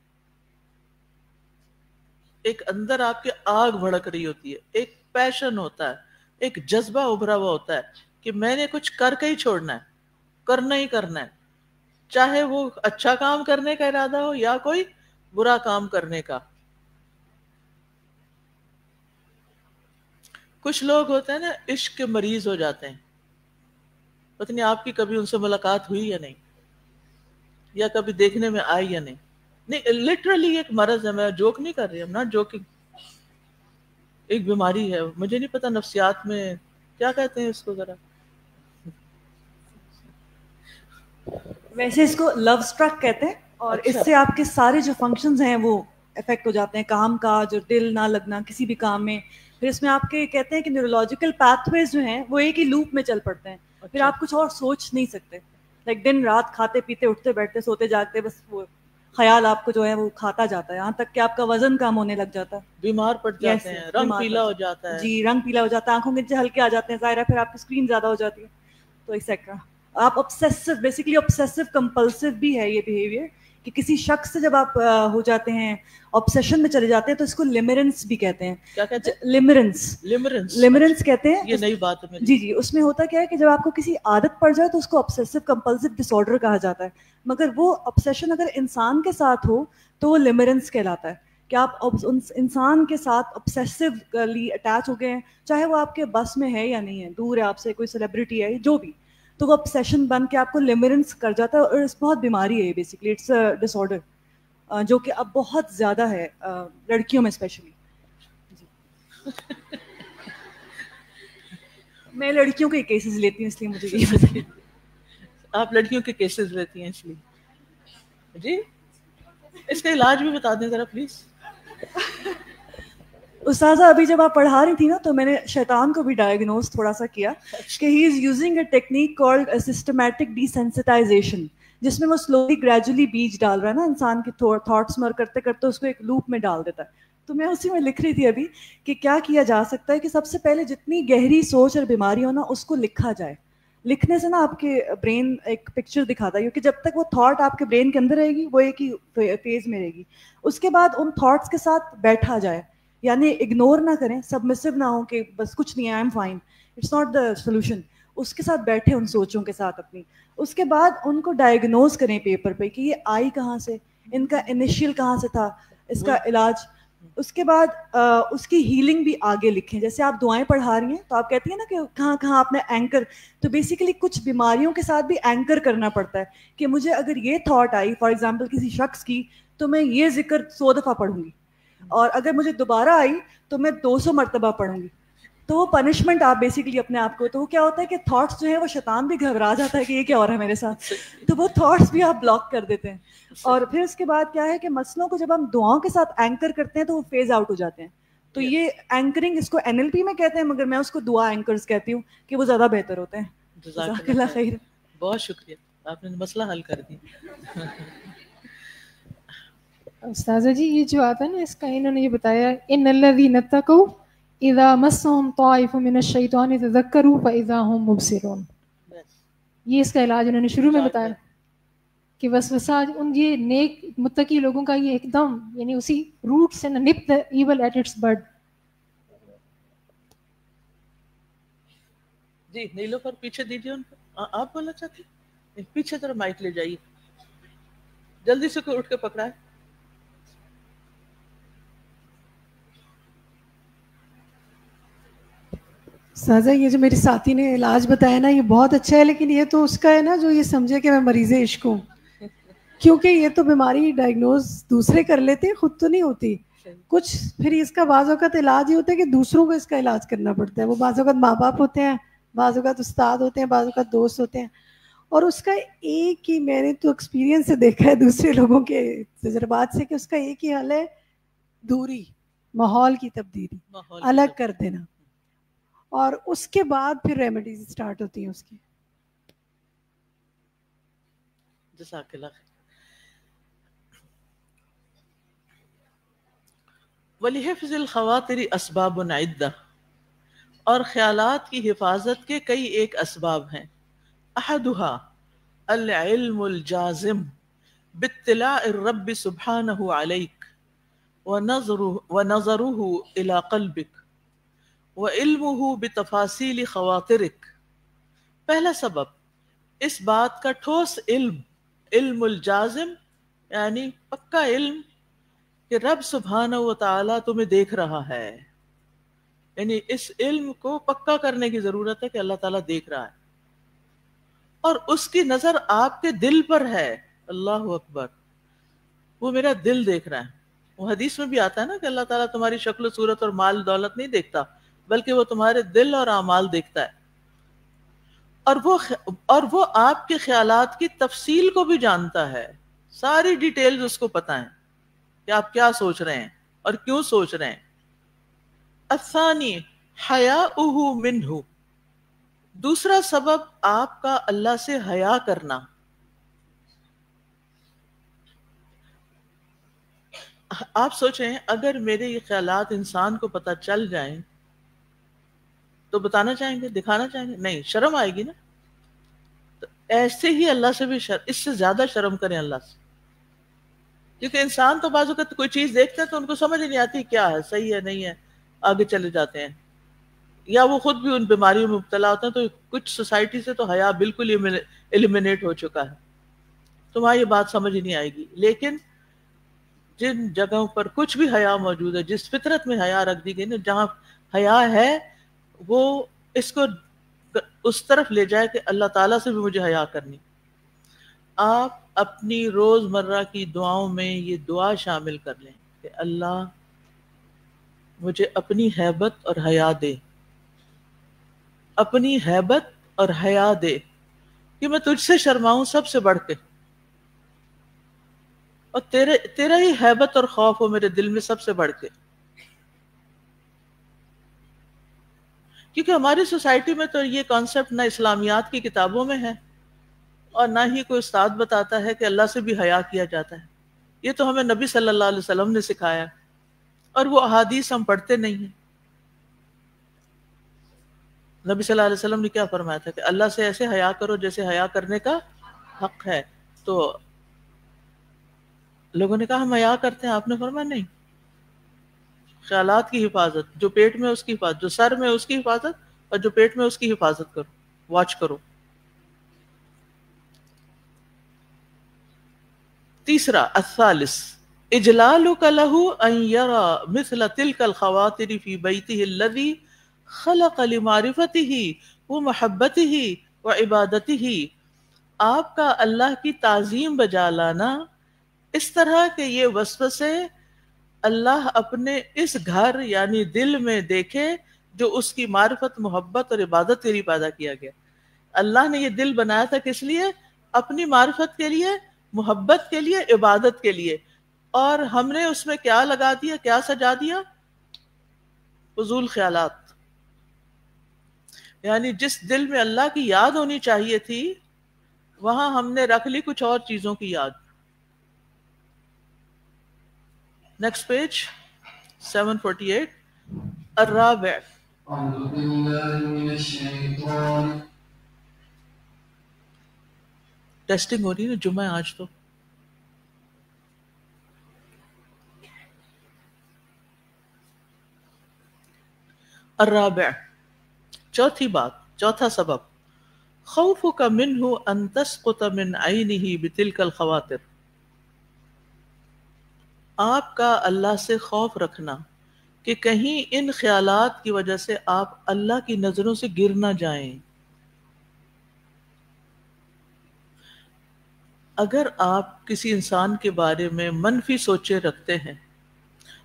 ایک اندر آپ کے آگ بھڑک رہی ہوتی ہے، ایک پیشن ہوتا ہے، ایک جذبہ ابھرا ہوا ہوتا ہے کہ میں نے کچھ کر کے ہی چھوڑنا ہے، کرنا ہی کرنا ہے، چاہے وہ اچھا کام کرنے کا ارادہ ہو یا کوئی برا کام کرنے کا. کچھ لوگ ہوتے ہیں نا عشق کے مریض ہو جاتے ہیں، پتہ نہیں آپ کی کبھی ان سے ملاقات ہوئی یا نہیں، یا کبھی دیکھنے میں آئی یا نہیں، لٹرلی ایک مرض ہے، میں جوک نہیں کر رہی ہوں، ناٹ جوکنگ، ایک بیماری ہے، مجھے نہیں پتا نفسیات میں کیا کہتے ہیں اس کو ذرا. ویسے اس کو لو اسٹرک کہتے ہیں، اور اس سے آپ کے سارے جو فنکشنز ہیں وہ افیکٹ ہو جاتے ہیں، کام کا جو دل نہ لگنا کسی بھی کام میں. پھر اس میں آپ کے کہتے ہیں کہ نیورولوجیکل پاتھ ویز جو ہیں وہ ایک ہی لوپ میں چل پڑتے ہیں، پھر آپ کچھ اور سوچ نہیں سکتے، لائک دن رات کھاتے پیتے اٹھتے بیٹھتے سوتے جاگتے بس وہ خیال آپ کو جو ہے وہ کھاتا جاتا ہے، یہاں تک کہ آپ کا وزن کم ہونے لگ جاتا ہے، بیمار پڑ جاتے ہیں، رنگ پیلا ہو جاتا ہے. جی رنگ پیلا ہو جاتا ہے، آنکھوں کے نیچے ہلکے آ جاتے ہیں، ظاہر ہے پھر آپ کی اسکرین زیادہ ہو جاتی ہے، تو ایکسیٹرا. آپ obsessive بیسیکلی obsessive compulsive بھی ہے یہ بیہیویئر، کہ کسی شخص سے جب آپ ہو جاتے ہیں obsession میں چلے جاتے ہیں تو اس کو لیمرنس بھی کہتے ہیں. کیا کہتے ہیں؟ لیمرنس کہتے ہیں. یہ نئی بات ہے. جی اس میں ہوتا کیا ہے کہ جب آپ کو کسی عادت پڑ جائے تو اس کو obsessive compulsive disorder کہا جاتا ہے، مگر وہ obsession اگر انسان کے ساتھ ہو تو وہ لیمرنس کہلاتا ہے، کہ آپ انسان کے ساتھ obsessively اٹیچ ہو گئے ہیں، چاہے وہ آپ کے بس میں ہے یا نہیں ہے، دور ہے آپ سے، کوئی سیلیبریٹی ہے جو بھی، تو وہ obsession بن کے آپ کو لیمرنس کر جاتا ہے. اور اس بہت بیماری ہے basically, it's a disorder جو کہ اب بہت زیادہ ہے لڑکیوں میں اسپیشلی. میں لڑکیوں کے کیسز لیتی ہوں اس لیے مجھے یہ پتہ ہے. آپ لڑکیوں کے کیسز لیتی ہیں اس لیے جی، اس کا علاج بھی بتا دیں ذرا پلیز. استاذہ ابھی جب آپ پڑھا رہی تھی نا تو میں نے شیطان کو بھی ڈائگنوز تھوڑا سا کیا کہ he is using a technique called systematic desensitization, جس میں وہ سلولی گریجولی بیج ڈال رہا ہے نا انسان کے تھاٹس میں، اور کرتے کرتے اس کو ایک لوپ میں ڈال دیتا ہے. تو میں اسی میں لکھ رہی تھی ابھی کہ کیا کیا جا سکتا ہے کہ سب سے پہلے جتنی گہری سوچ اور بیماری ہو نا اس کو لکھا جائے. لکھنے سے نا آپ کے برین ایک پکچر دکھاتا ہے، کیونکہ جب تک وہ تھاٹ آپ کے برین کے اندر رہے گی وہ ایک ہی فیز میں رہے گی. اس کے بعد ان تھاٹس کے ساتھ بیٹھا جائے، یعنی اگنور نہ کریں، سبمسو نہ ہو کہ بس کچھ نہیں ہے، I'm fine, it's not the solution. اس کے ساتھ بیٹھے ان سوچوں کے ساتھ اپنی، اس کے بعد ان کو ڈائگنوز کریں پیپر پہ کہ یہ آئی کہاں سے، ان کا انیشیل کہاں سے تھا، اس کا علاج. اس کے بعد اس کی ہیلنگ بھی آگے لکھیں. جیسے آپ دعائیں پڑھا رہی ہیں تو آپ کہتی ہیں نا کہ کہاں کہاں آپ نے اینکر، تو بیسیکلی کچھ بیماریوں کے ساتھ بھی اینکر کرنا پڑتا ہے کہ مجھے اگر یہ تھاٹ آئی فار ایگزامپل کسی شخص کی تو میں یہ ذکر 100 دفعہ پڑھوں گی، اور اگر مجھے دوبارہ آئی تو میں 200 مرتبہ پڑھوں گی. تو وہ پنشمنٹ آپ بیسکلی اپنے آپ کو، تو وہ کیا ہوتا ہے کہ تھاٹس جو ہے وہ شیطان بھی گھبرا جاتا ہے کہ یہ کیا ہو رہا ہے میرے ساتھ، تو وہ تھاٹس بھی آپ بلاک کر دیتے ہیں. اور پھر اس کے بعد کیا ہے کہ مسئلوں کو جب ہم دعاؤں کے ساتھ اینکر کرتے ہیں تو وہ فیز آؤٹ ہو جاتے ہیں. تو یہ اینکرنگ، اس کو NLP میں کہتے ہیں، مگر میں اس کو دعا اینکرز کہتی ہوں کہ وہ زیادہ بہتر ہوتے ہیں. جزاک اللہ خیر. بہت شکریہ، آپ نے مسئلہ حل کر دیا. استاذہ جی یہ جو آتا ہے نا، اس کا انہوں نے یہ بتایا ان الذین اتقوا اذا مسهم طائف من الشیطان تذکروا فاذا هم مبصرون، یہ اس کا علاج انہوں نے شروع میں بتایا. کہ وسوسہ ان یہ نیک متقی لوگوں کا یہ ایک دم یعنی اسی روٹ سے نپ the evil at its bud. جی نیلو پر پیچھے دیجیے ان کو. آپ بولنا چاہتے ہیں؟ پیچھے طرف مائک لے جائیے, جلدی سے کوئی اٹھ کے پکڑا ہے. سازا یہ جو میری ساتھی نے علاج بتایا نا یہ بہت اچھا ہے, لیکن یہ تو اس کا ہے نا جو یہ سمجھے کہ میں مریض عشق ہوں, کیونکہ یہ تو بیماری ڈائگنوز دوسرے کر لیتے ہیں, خود تو نہیں ہوتی. کچھ پھر اس کا بعض اوقات علاج یہ ہوتا ہے کہ دوسروں کو اس کا علاج کرنا پڑتا ہے. وہ بعض اوقات ماں باپ ہوتے ہیں, بعض اوقات استاد ہوتے ہیں, بعض اوقات دوست ہوتے ہیں, اور اس کا ایک ہی, میں نے تو ایکسپیرینس سے دیکھا ہے دوسرے لوگوں کے تجربات سے, کہ اس کا ایک ہی حل ہے, دوری, ماحول کی تبدیلی, الگ کر دینا, اور اس کے بعد پھر ریمیڈیز اسٹارٹ ہوتی ہیں اس کی. جزاک اللہ خیر. وَلِحِفْظِ الْخَوَاطِرِ أَسْبَابٌ عِدَّةٌ, اور خیالات کی حفاظت کے کئی ایک اسباب ہیں. أَحَدُهَا الْعِلْمُ الْجَازِمُ بِاطِّلَاعِ الرَّبِّ سُبْحَانَهُ عَلَيْكَ وَنَظَرُهُ إِلَى قَلْبِكَ وَعِلْمُهُ بِتَفَاصِيلِ خَوَاطِرِكَ. پہلا سبب اس بات کا ٹھوس علم, علم الجازم یعنی پکا علم کہ رب سبحانہ و تعالیٰ تمہیں دیکھ رہا ہے. یعنی اس علم کو پکا کرنے کی ضرورت ہے کہ اللہ تعالیٰ دیکھ رہا ہے, اور اس کی نظر آپ کے دل پر ہے. اللہ اکبر, وہ میرا دل دیکھ رہا ہے. وہ حدیث میں بھی آتا ہے نا کہ اللہ تعالیٰ تمہاری شکل و صورت اور مال دولت نہیں دیکھتا, بلکہ وہ تمہارے دل اور اعمال دیکھتا ہے. اور وہ آپ کے خیالات کی تفصیل کو بھی جانتا ہے, ساری ڈیٹیلز اس کو پتہ ہیں کہ آپ کیا سوچ رہے ہیں اور کیوں سوچ رہے ہیں. الثانی حیاؤہ منہ, دوسرا سبب آپ کا اللہ سے حیا کرنا. آپ سوچیں اگر میرے یہ خیالات انسان کو پتہ چل جائیں تو بتانا چاہیں گے, دکھانا چاہیں گے؟ نہیں, شرم آئے گی نا. تو ایسے ہی اللہ سے بھی اس سے زیادہ شرم کریں اللہ سے, کیونکہ انسان تو بعض اوقات کوئی چیز دیکھتے ہیں تو ان کو سمجھ نہیں آتی کیا ہے, صحیح ہے نہیں ہے, آگے چلے جاتے ہیں, یا وہ خود بھی ان بیماریوں میں مبتلا ہوتے ہیں. تو کچھ سوسائٹی سے تو حیا بالکل ایلیمینیٹ ہو چکا ہے, تمہاری یہ بات سمجھ نہیں آئے گی. لیکن جن جگہوں پر کچھ بھی حیا موجود ہے, جس فطرت میں حیا رکھ دی گئی نا, جہاں حیا ہے وہ اس کو اس طرف لے جائے کہ اللہ تعالیٰ سے بھی مجھے حیا کرنی. آپ اپنی روز مرہ کی دعاؤں میں یہ دعا شامل کر لیں کہ اللہ مجھے اپنی ہیبت اور حیا دے, اپنی ہیبت اور حیا دے, کہ میں تجھ سے شرماؤں سب سے بڑھ کے, اور تیرا ہی ہیبت اور خوف ہو میرے دل میں سب سے بڑھ کے. کیونکہ ہماری سوسائٹی میں تو یہ کانسیپٹ نہ اسلامیات کی کتابوں میں ہے, اور نہ ہی کوئی استاد بتاتا ہے کہ اللہ سے بھی حیا کیا جاتا ہے. یہ تو ہمیں نبی صلی اللہ علیہ وسلم نے سکھایا, اور وہ احادیث ہم پڑھتے نہیں ہیں. نبی صلی اللہ علیہ وسلم نے کیا فرمایا تھا کہ اللہ سے ایسے حیا کرو جیسے حیا کرنے کا حق ہے. تو لوگوں نے کہا ہم حیا کرتے ہیں, آپ نے فرمایا نہیں, خیالات کی حفاظت, جو پیٹ میں اس کی حفاظت, جو سر میں اس کی حفاظت, اور جو پیٹ میں اس کی حفاظت کرو, واچ کرو. تیسرا الثالث اجلالک لہ ان یرا مثل تلک الخواطر فی بیتہ الذی خلق لمعرفتہ ومحبتہ وعبادتہ. آپ کا اللہ کی تعظیم بجا لانا اس طرح کہ یہ وسوسے اللہ اپنے اس گھر یعنی دل میں دیکھے جو اس کی معرفت, محبت اور عبادت کے لیے پیدا کیا گیا. اللہ نے یہ دل بنایا تھا کس لیے؟ اپنی معرفت کے لیے, محبت کے لیے, عبادت کے لیے. اور ہم نے اس میں کیا لگا دیا, کیا سجا دیا؟ فضول خیالات. یعنی جس دل میں اللہ کی یاد ہونی چاہیے تھی وہاں ہم نے رکھ لی کچھ اور چیزوں کی یاد. Next page 748. الرابع أعوذ بالله من الشيطان ٹیسٹنگ ہو رہی ہے نا، جمعہ ہے آج تو. الرابع، چوتھی بات، چوتھا سبب، خوفک منہ ان تسقط من عینہ بتلک الخواطر، آپ کا اللہ سے خوف رکھنا کہ کہیں ان خیالات کی وجہ سے آپ اللہ کی نظروں سے گر نہ جائیں. اگر آپ کسی انسان کے بارے میں منفی سوچے رکھتے ہیں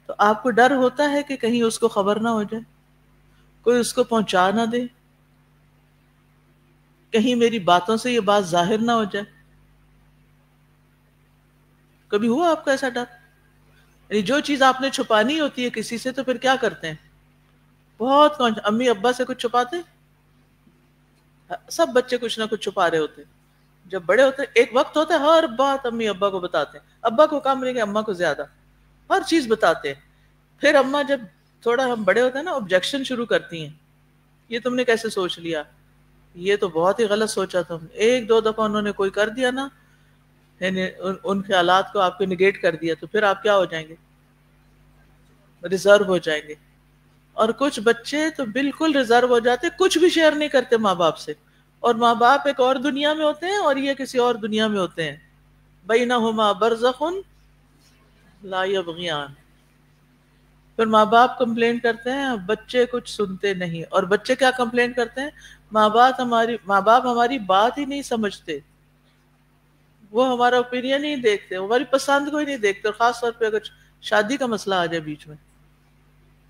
تو آپ کو ڈر ہوتا ہے کہ کہیں اس کو خبر نہ ہو جائے، کوئی اس کو پہنچا نہ دے، کہیں میری باتوں سے یہ بات ظاہر نہ ہو جائے. کبھی ہوا آپ کا ایسا ڈر؟ یعنی جو چیز آپ نے چھپانی ہوتی ہے کسی سے تو پھر کیا کرتے ہیں؟ بہت کون امی ابا سے کچھ چھپاتے ہیں؟ سب بچے کچھ نہ کچھ چھپا رہے ہوتے ہیں. جب بڑے ہوتے ہیں ایک وقت ہوتا ہے ہر بات امی ابا کو بتاتے ہیں، ابا کو کم نہیں کہ اما کو زیادہ، ہر چیز بتاتے ہیں. پھر اما جب تھوڑا ہم بڑے ہوتے ہیں نا آبجیکشن شروع کرتی ہیں، یہ تم نے کیسے سوچ لیا، یہ تو بہت ہی غلط سوچا تم. ایک دو دفعہ انہوں نے کوئی کر دیا نا، یعنی ان خیالات کو آپ کو نگیٹ کر دیا، تو پھر آپ کیا ہو جائیں گے؟ ریزرو ہو جائیں گے. اور کچھ بچے تو بالکل ریزرو ہو جاتے، کچھ بھی شیئر نہیں کرتے ماں باپ سے، اور ماں باپ ایک اور دنیا میں ہوتے ہیں اور یہ کسی اور دنیا میں ہوتے ہیں. بینہما برزخ لا یبغیان. پھر ماں باپ کمپلین کرتے ہیں، بچے کچھ سنتے نہیں. اور بچے کیا کمپلین کرتے ہیں؟ ماں باپ ہماری بات ہی نہیں سمجھتے، وہ ہمارا اوپینین ہی دیکھتے، ہماری پسند کو ہی نہیں دیکھتے. اور خاص طور پہ اگر شادی کا مسئلہ آ جائے بیچ میں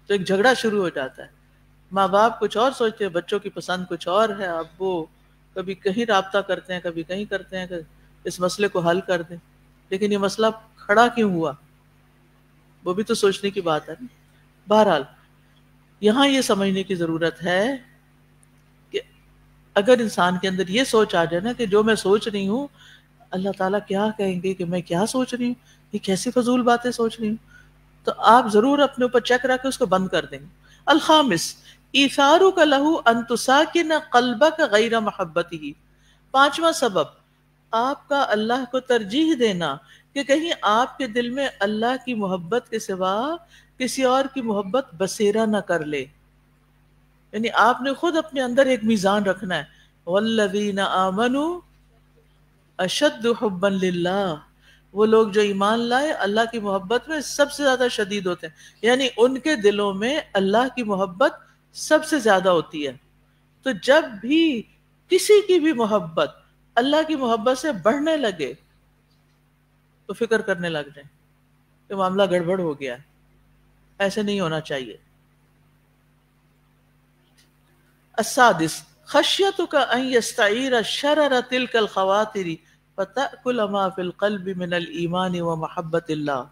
تو ایک جھگڑا شروع ہو جاتا ہے. ماں باپ کچھ اور سوچتے ہیں، بچوں کی پسند کچھ اور ہے. اب وہ کبھی کہیں رابطہ کرتے ہیں، کبھی کہیں کرتے ہیں کہ اس مسئلے کو حل کر دیں. لیکن یہ مسئلہ کھڑا کیوں ہوا، وہ بھی تو سوچنے کی بات ہے. بہرحال یہاں یہ سمجھنے کی ضرورت ہے کہ اگر انسان کے اندر یہ سوچ آ جائے نا کہ جو میں سوچ رہی ہوں اللہ تعالیٰ کیا کہیں گے کہ میں کیا سوچ رہی ہوں، یہ کیسی فضول باتیں سوچ رہی ہوں، تو آپ ضرور اپنے اوپر چیک رکھ کے اس کو بند کر دیں گے. الخامس، ایثارک لہ ان تساکن قلبک غیر محبتہ. پانچواں سبب، آپ کا اللہ کو ترجیح دینا کہ کہیں آپ کے دل میں اللہ کی محبت کے سوا کسی اور کی محبت بسیرا نہ کر لے. یعنی آپ نے خود اپنے اندر ایک میزان رکھنا ہے. والذین آمنوا اشد حبا للہ. وہ لوگ جو ایمان لائے اللہ کی محبت میں سب سے زیادہ شدید ہوتے ہیں، یعنی ان کے دلوں میں اللہ کی محبت سب سے زیادہ ہوتی ہے. تو جب بھی کسی کی بھی محبت اللہ کی محبت سے بڑھنے لگے تو فکر کرنے لگ جائیں کہ معاملہ گڑبڑ ہو گیا ہے، ایسے نہیں ہونا چاہیے. السادس، خشیتک ان یستعیر شرر تلک الخواطر فتأکل ما فی القلب من الایمان ومحبت اللہ.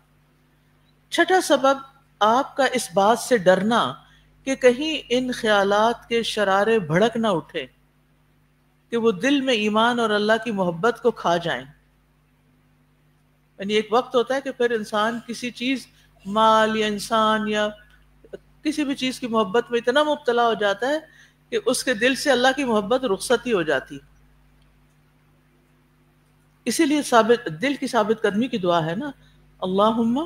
چھٹا سبب، آپ کا اس بات سے ڈرنا کہ کہیں ان خیالات کے شرارے بھڑک نہ اٹھے کہ وہ دل میں ایمان اور اللہ کی محبت کو کھا جائیں. یعنی ایک وقت ہوتا ہے کہ پھر انسان کسی چیز، مال یا انسان یا کسی بھی چیز کی محبت میں اتنا مبتلا ہو جاتا ہے کہ اس کے دل سے اللہ کی محبت رخصت ہی ہو جاتی. اسی لیے دل کی ثابت قدمی کی دعا ہے نا، اللہم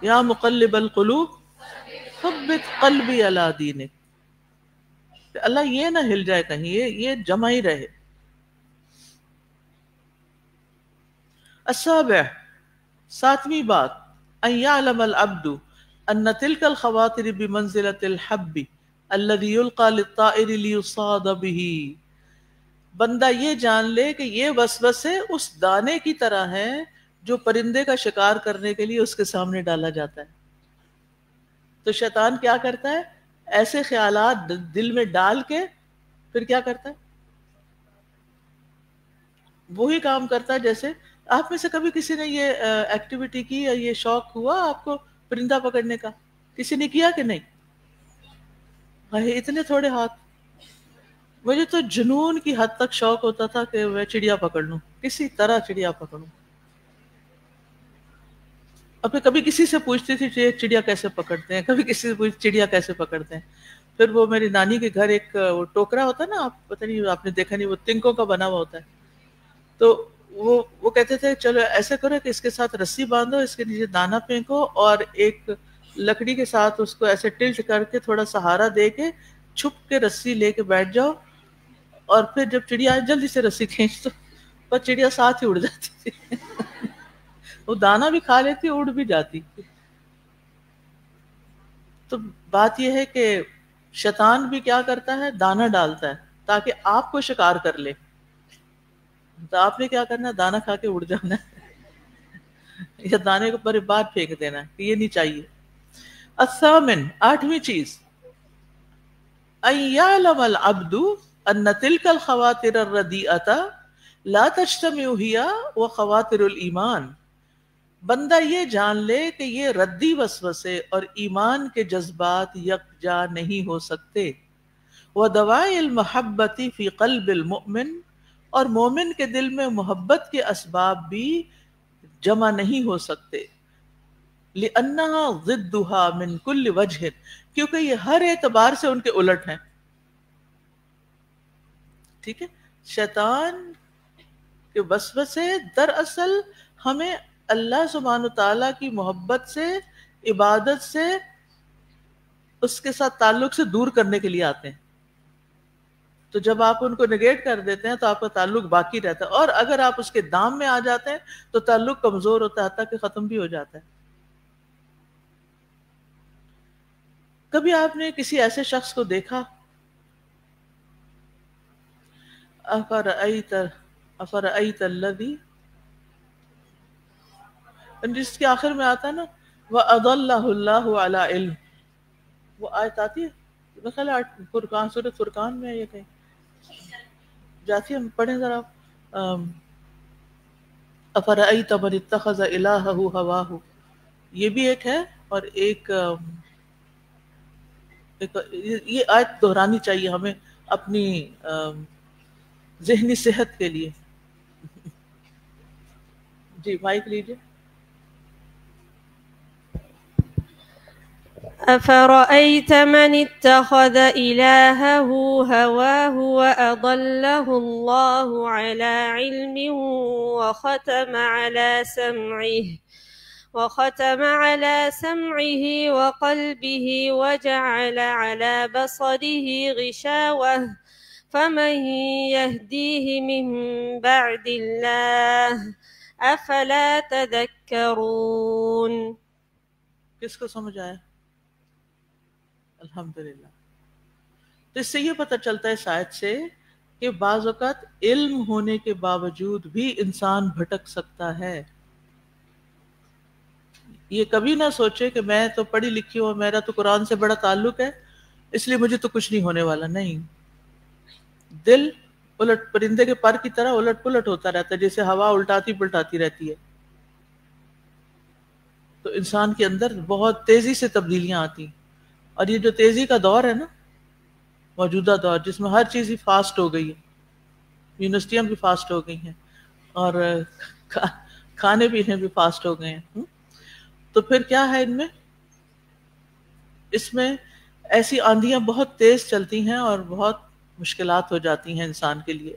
یا مقلب القلوب ثبت قلبی علی دینک. اللہ یہ نہ ہل جائے کہیں، یہ جمع ہی رہے. السابع، ساتویں بات، ان یعلم العبد ان تلک الخواطر بمنزلۃ الحب الذی یلقى للطائر لیصاد به. بندہ یہ جان لے کہ یہ وسوسے اس دانے کی طرح ہیں جو پرندے کا شکار کرنے کے لیے اس کے سامنے ڈالا جاتا ہے. تو شیطان کیا کرتا ہے؟ ایسے خیالات دل میں ڈال کے پھر کیا کرتا ہے؟ وہی کام کرتا ہے. جیسے آپ میں سے کبھی کسی نے یہ ایکٹیویٹی کی یا یہ شوق ہوا آپ کو پرندہ پکڑنے کا؟ کسی نے کیا کہ نہیں؟ اتنے تھوڑے ہاتھ. مجھے تو جنون کی حد تک شوق ہوتا تھا کہ میں چڑیا پکڑ لوں، کسی طرح چڑیا پکڑوں. اور پھر کبھی کسی سے پوچھتی تھی چڑیا کیسے پکڑتے ہیں، کبھی کسی سے پوچھتی چڑیا کیسے پکڑتے ہیں. پھر وہ میری نانی کے گھر ایک وہ ٹوکرا ہوتا ہے نا، آپ پتہ نہیں آپ نے دیکھا نہیں، وہ تنکوں کا بنا ہوا ہوتا ہے، تو وہ کہتے تھے چلو ایسا کرو کہ اس کے ساتھ رسی باندھو، اس کے نیچے دانا پھینکو اور ایک لکڑی کے ساتھ اس کو ایسے ٹلٹ کر کے تھوڑا سہارا دے کے چھپ کے رسی لے کے بیٹھ جاؤ، اور پھر جب چڑیا آئے جلدی سے رسی کھینچ دو، پر چڑیا ساتھ ہی اڑ جاتی تھی وہ دانا بھی کھا لیتی، اڑ بھی جاتی. تو بات یہ ہے کہ شیطان بھی کیا کرتا ہے، دانا ڈالتا ہے تاکہ آپ کو شکار کر لے. تو آپ نے کیا کرنا ہے، دانا کھا کے اڑ جانا ہے یا دانے کے اوپر بار پھینک دینا ہے کہ یہ نہیں چاہیے. الثامن، 8ویں چیز، ان یعلم العبد ان تلک الخواطر الردیئۃ لا تجتمع ہی وخواطر الایمان. بندہ یہ جان لے کہ یہ ردی وسوسے اور ایمان کے جذبات یکجا نہیں ہو سکتے. وَدَوَاعِي الْمَحَبَّةِ فِي قَلْبِ الْمُؤْمِنِ، اور مومن کے دل میں محبت کے اسباب بھی جمع نہیں ہو سکتے. لِأَنَّهَا ضِدُّهَا مِنْ كُلِّ وَجْهٍ، کیونکہ یہ ہر اعتبار سے ان کے الٹ ہیں. ٹھیک ہے، شیطان کے وسوسے دراصل ہمیں اللہ سبحانہ وتعالیٰ کی محبت سے، عبادت سے، اس کے ساتھ تعلق سے دور کرنے کے لیے آتے ہیں. تو جب آپ ان کو نگیٹ کر دیتے ہیں تو آپ کا تعلق باقی رہتا ہے، اور اگر آپ اس کے دام میں آ جاتے ہیں تو تعلق کمزور ہوتا ہے، حتیٰ کہ ختم بھی ہو جاتا ہے. کبھی آپ نے کسی ایسے شخص کو دیکھا، افرأیت الذی، جس کے آخر میں آتا ہے نا وَأَضَلَّهُ اللَّهُ عَلَىٰ عِلْمٍ، وہ آیت آتی ہے میرا خیال ہے فرقان، سورۃ فرقان میں یہ کہیں جاتی ہے، پڑھیں ذرا. افرأیت من اتخذ الہہ ہواہ، یہ بھی ایک ہے، اور ایک یہ آیت دہرانی چاہیے ہمیں اپنی ذہنی صحت کے لیے. جی مائک لیجیے. أفرأيت من اتخذ إلهه هواه وأضله الله على علم وختم على سمعه وقلبه وجعل على بصره غشاوة فمن يهديه من بعد الله أفلا تذكرون. کس کو سمجھ آیا؟ الحمدللہ. تو اس سے یہ پتہ چلتا ہے اس آیت سے کہ بعض اوقات علم ہونے کے باوجود بھی انسان بھٹک سکتا ہے. یہ کبھی نہ سوچے کہ میں تو پڑھی لکھی ہوں، میرا تو قرآن سے بڑا تعلق ہے، اس لیے مجھے تو کچھ نہیں ہونے والا. نہیں، دل الٹ پرندے کے پر کی طرح الٹ پلٹ ہوتا رہتا ہے، جیسے ہوا الٹاتی پلٹاتی رہتی ہے. تو انسان کے اندر بہت تیزی سے تبدیلیاں آتی ہیں، اور یہ جو تیزی کا دور ہے نا، موجودہ دور جس میں ہر چیز ہی فاسٹ ہو گئی ہے، یونیورسٹیاں بھی فاسٹ ہو گئی ہیں اور کھانے پینے بھی فاسٹ ہو گئے ہیں. تو پھر کیا ہے ان میں، اس میں ایسی آندیاں بہت تیز چلتی ہیں اور بہت مشکلات ہو جاتی ہیں انسان کے لیے.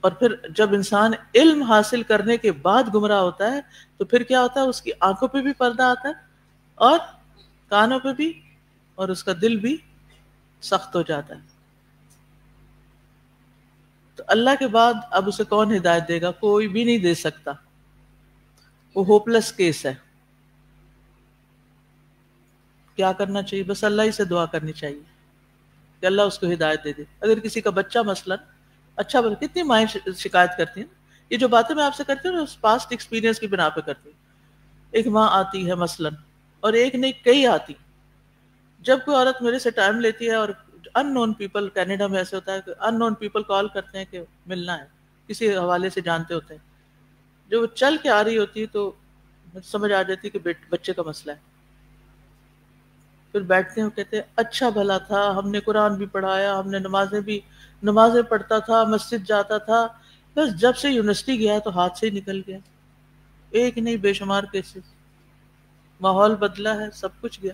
اور پھر جب انسان علم حاصل کرنے کے بعد گمراہ ہوتا ہے تو پھر کیا ہوتا ہے، اس کی آنکھوں پہ بھی پردہ آتا ہے اور کانوں پہ بھی، اور اس کا دل بھی سخت ہو جاتا ہے. تو اللہ کے بعد اب اسے کون ہدایت دے گا؟ کوئی بھی نہیں دے سکتا. وہ ہوپلس کیس ہے. کیا کرنا چاہیے؟ بس اللہ ہی سے دعا کرنی چاہیے کہ اللہ اس کو ہدایت دے دے. اگر کسی کا بچہ مثلا اچھا بن، کتنی مائیں شکایت کرتی ہیں، یہ جو باتیں میں آپ سے کرتی ہوں اس پاسٹ ایکسپیرینس کی بنا پہ کرتی ہوں. ایک ماں آتی ہے مثلا، اور ایک نہیں کئی آتی. جب کوئی عورت میرے سے ٹائم لیتی ہے، اور ان نون پیپل، کینیڈا میں ایسے ہوتا ہے کہ ان نون پیپل کال کرتے ہیں کہ ملنا ہے، کسی حوالے سے جانتے ہوتے ہیں، جو وہ چل کے آ رہی ہوتی ہے تو سمجھ آ جاتی کہ بچے کا مسئلہ ہے. پھر بیٹھتے ہیں، کہتے ہیں اچھا بھلا تھا، ہم نے قرآن بھی پڑھایا، ہم نے نمازیں پڑھتا تھا، مسجد جاتا تھا، بس جب سے یونیورسٹی گیا تو ہاتھ سے ہی نکل گیا. ایک نہیں بے شمار کیسز، ماحول بدلا ہے، سب کچھ گیا.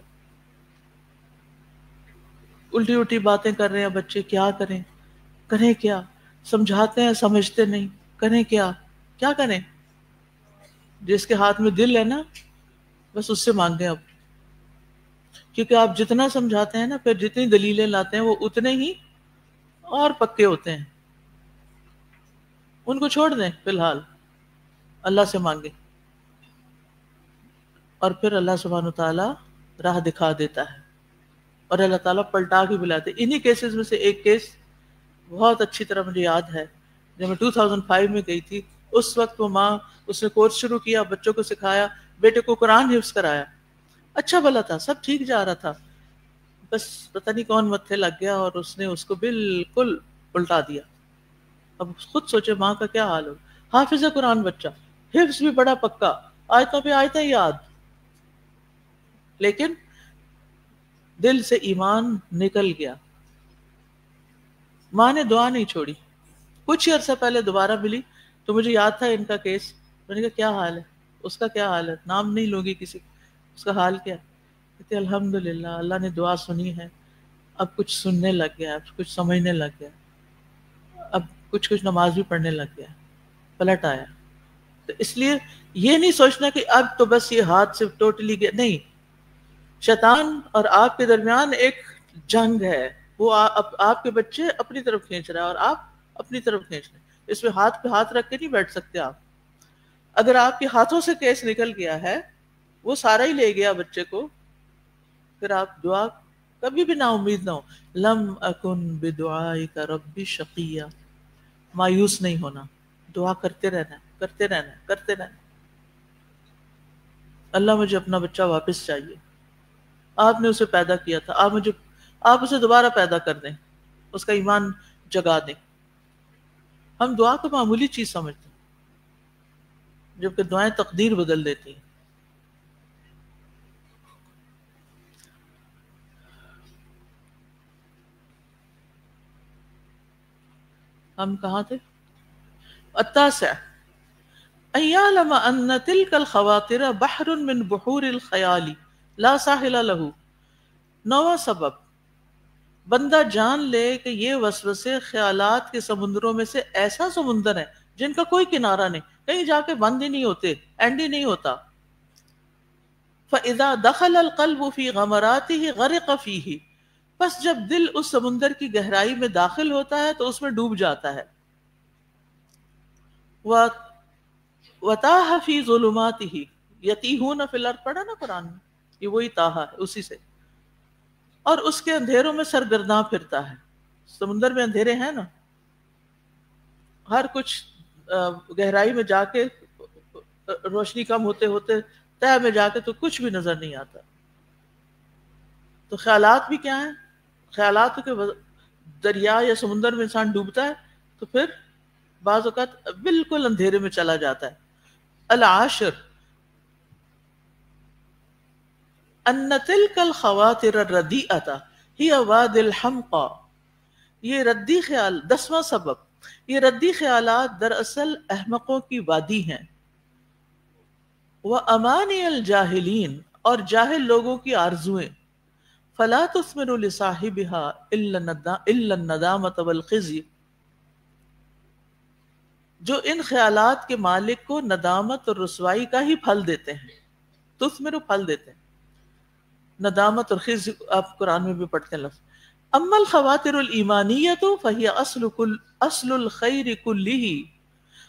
الٹی الٹی باتیں کر رہے ہیں بچے، کیا کریں، کریں کیا؟ سمجھاتے ہیں سمجھتے نہیں، کریں کیا؟ کیا کریں؟ جس کے ہاتھ میں دل ہے نا بس اس سے مانگیں اب، کیونکہ آپ جتنا سمجھاتے ہیں نا پھر جتنی دلیلیں لاتے ہیں وہ اتنے ہی اور پکے ہوتے ہیں. ان کو چھوڑ دیں فی الحال، اللہ سے مانگیں، اور پھر اللہ سبحانہ وتعالی راہ دکھا دیتا ہے اور اللہ تعالیٰ پلٹا کے بلاتے. انہی کیسز میں سے ایک کیس بہت اچھی طرح مجھے یاد ہے. جب میں 2005 میں گئی تھی اس وقت وہ ماں، اس نے کورس شروع کیا، بچوں کو سکھایا، بیٹے کو قرآن حفظ کرایا، اچھا بھلا تھا، سب ٹھیک جا رہا تھا، بس پتہ نہیں کون متھے لگ گیا اور اس نے اس کو بالکل الٹا دیا. اب خود سوچے ماں کا کیا حال ہو. حافظ قرآن بچہ، حفظ بھی بڑا پکا، آیتوں پہ آیتیں یاد، لیکن دل سے ایمان نکل گیا. ماں نے دعا نہیں چھوڑی. کچھ ہی عرصہ پہلے دوبارہ ملی تو مجھے یاد تھا ان کا کیس. میں نے کہا کیا حال ہے اس کا، کیا حال ہے، نام نہیں لوں گی کسی، اس کا حال کیا؟ کہتے الحمدللہ اللہ نے دعا سنی ہے، اب کچھ سننے لگ گیا، اب کچھ سمجھنے لگ گیا، اب کچھ نماز بھی پڑھنے لگ گیا، پلٹ آیا. تو اس لیے یہ نہیں سوچنا کہ اب تو بس یہ ہاتھ سے ٹوٹلی گیا، نہیں. شیطان اور آپ کے درمیان ایک جنگ ہے، وہ آپ کے بچے اپنی طرف کھینچ رہا ہے اور آپ اپنی طرف کھینچ رہے ہیں. اس میں ہاتھ پہ ہاتھ رکھ کے نہیں بیٹھ سکتے آپ. اگر آپ کے ہاتھوں سے کیس نکل گیا ہے، وہ سارا ہی لے گیا بچے کو، پھر آپ دعا کبھی بھی نا امید نہ ہو. لم اکن بدعائک ربی شقیہ، مایوس نہیں ہونا، دعا کرتے رہنا، کرتے رہنا، کرتے رہنا. اللہ مجھے اپنا بچہ واپس چاہیے، آپ نے اسے پیدا کیا تھا، آپ اسے دوبارہ پیدا کر دیں، اس کا ایمان جگا دیں. ہم دعا کو معمولی چیز سمجھتے ہیں جبکہ دعائیں تقدیر بدل دیتی ہیں. ہم کہاں تھے؟ التاسع ان يعلم ان تلك الخواطر بحر من بحور الخيال لا ساحل له. نواں سبب، بندہ جان لے کہ یہ وسوسے خیالات کے سمندروں میں سے ایسا سمندر ہے جن کا کوئی کنارہ نہیں، کہیں جا کے بند ہی نہیں ہوتے، اینڈ ہی نہیں ہوتا. فَإِذَا دَخَلَ الْقَلْبُ فِي غَمَرَاتِهِ غَرِقَ فِيهِ، پس جب دل اس سمندر کی گہرائی میں داخل ہوتا ہے تو اس میں ڈوب جاتا ہے. وَتَاهَ فِي ظُلُمَاتِهِ يَتِيهُونَ فِي الْأَرْضِ، پڑھا نا قرآن میں، یہ وہی تاہا ہے، اسی سے. اور اس کے اندھیروں میں سرگرداں پھرتا ہے. سمندر میں اندھیرے ہیں نا، ہر کچھ گہرائی میں جا کے روشنی کم ہوتے ہوتے تہ میں جا کے تو کچھ بھی نظر نہیں آتا. تو خیالات بھی کیا ہیں؟ خیالات کے دریا یا سمندر میں انسان ڈوبتا ہے تو پھر بعض اوقات بالکل اندھیرے میں چلا جاتا ہے. العاشر ان تلک الخواطر الردیئۃ ہی واد الحمقى، یہ ردی خیال، 10واں سبب، یہ ردی خیالات دراصل احمقوں کی وادی ہیں. وَأَمَانِيَ الْجَاهِلِينَ، اور جاہل لوگوں کی آرزویں. فَلَا تُثْمِرُ لِصَاحِبِهَا إِلَّا النَّدَامَةَ وَالْخِزْيَ، جو ان خیالات کے مالک کو ندامت اور رسوائی کا ہی پھل دیتے ہیں. تثمر پھل دیتے ہیں، ندامت اور خزي آپ قرآن میں بھی پڑھتے ہیں لفظ. اما الخواطر الایمانیۃ فہی اصل الخیر کلہ،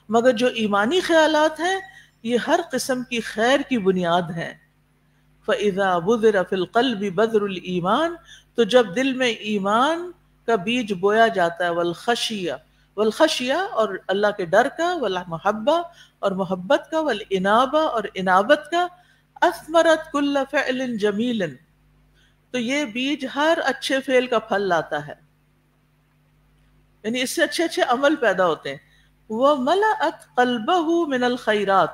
مگر جو ایمانی خیالات ہیں یہ ہر قسم کی خیر کی بنیاد ہیں. فاذا بذر فی القلب بذر الایمان، تو جب دل میں ایمان کا بیج بویا جاتا ہے، والخشیہ اور اللہ کے ڈر کا، والمحبہ اور محبت کا، والانابہ اور انابت کا، اثمرت کل فعل جمیل، تو یہ بیج ہر اچھے فعل کا پھل لاتا ہے، یعنی اس سے اچھے اچھے عمل پیدا ہوتے ہیں. وَمَلَأَتْ قَلْبَهُ مِنَ الْخَيْرَاتِ،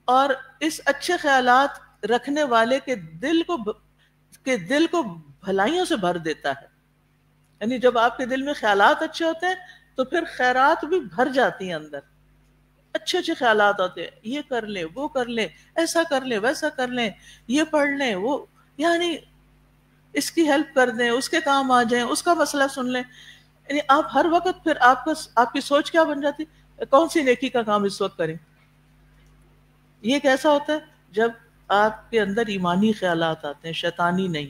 اور اس اچھے خیالات رکھنے والے کے دل کو بھلائیوں سے بھر دیتا ہے. یعنی جب آپ کے دل میں خیالات اچھے ہوتے ہیں تو پھر خیرات بھی بھر جاتی ہیں اندر. اچھے اچھے خیالات آتے ہیں، یہ کر لیں، وہ کر لیں، ایسا کر لیں، ویسا کر لیں، یہ پڑھ لیں، وہ، یعنی اس کی ہیلپ کر دیں، اس کے کام آ جائیں، اس کا مسئلہ سن لیں. یعنی آپ ہر وقت پھر آپ کی سوچ کیا بن جاتی، کون سی نیکی کا کام اس وقت کریں. یہ کیسا ہوتا ہے جب آپ کے اندر ایمانی خیالات آتے ہیں، شیطانی نہیں.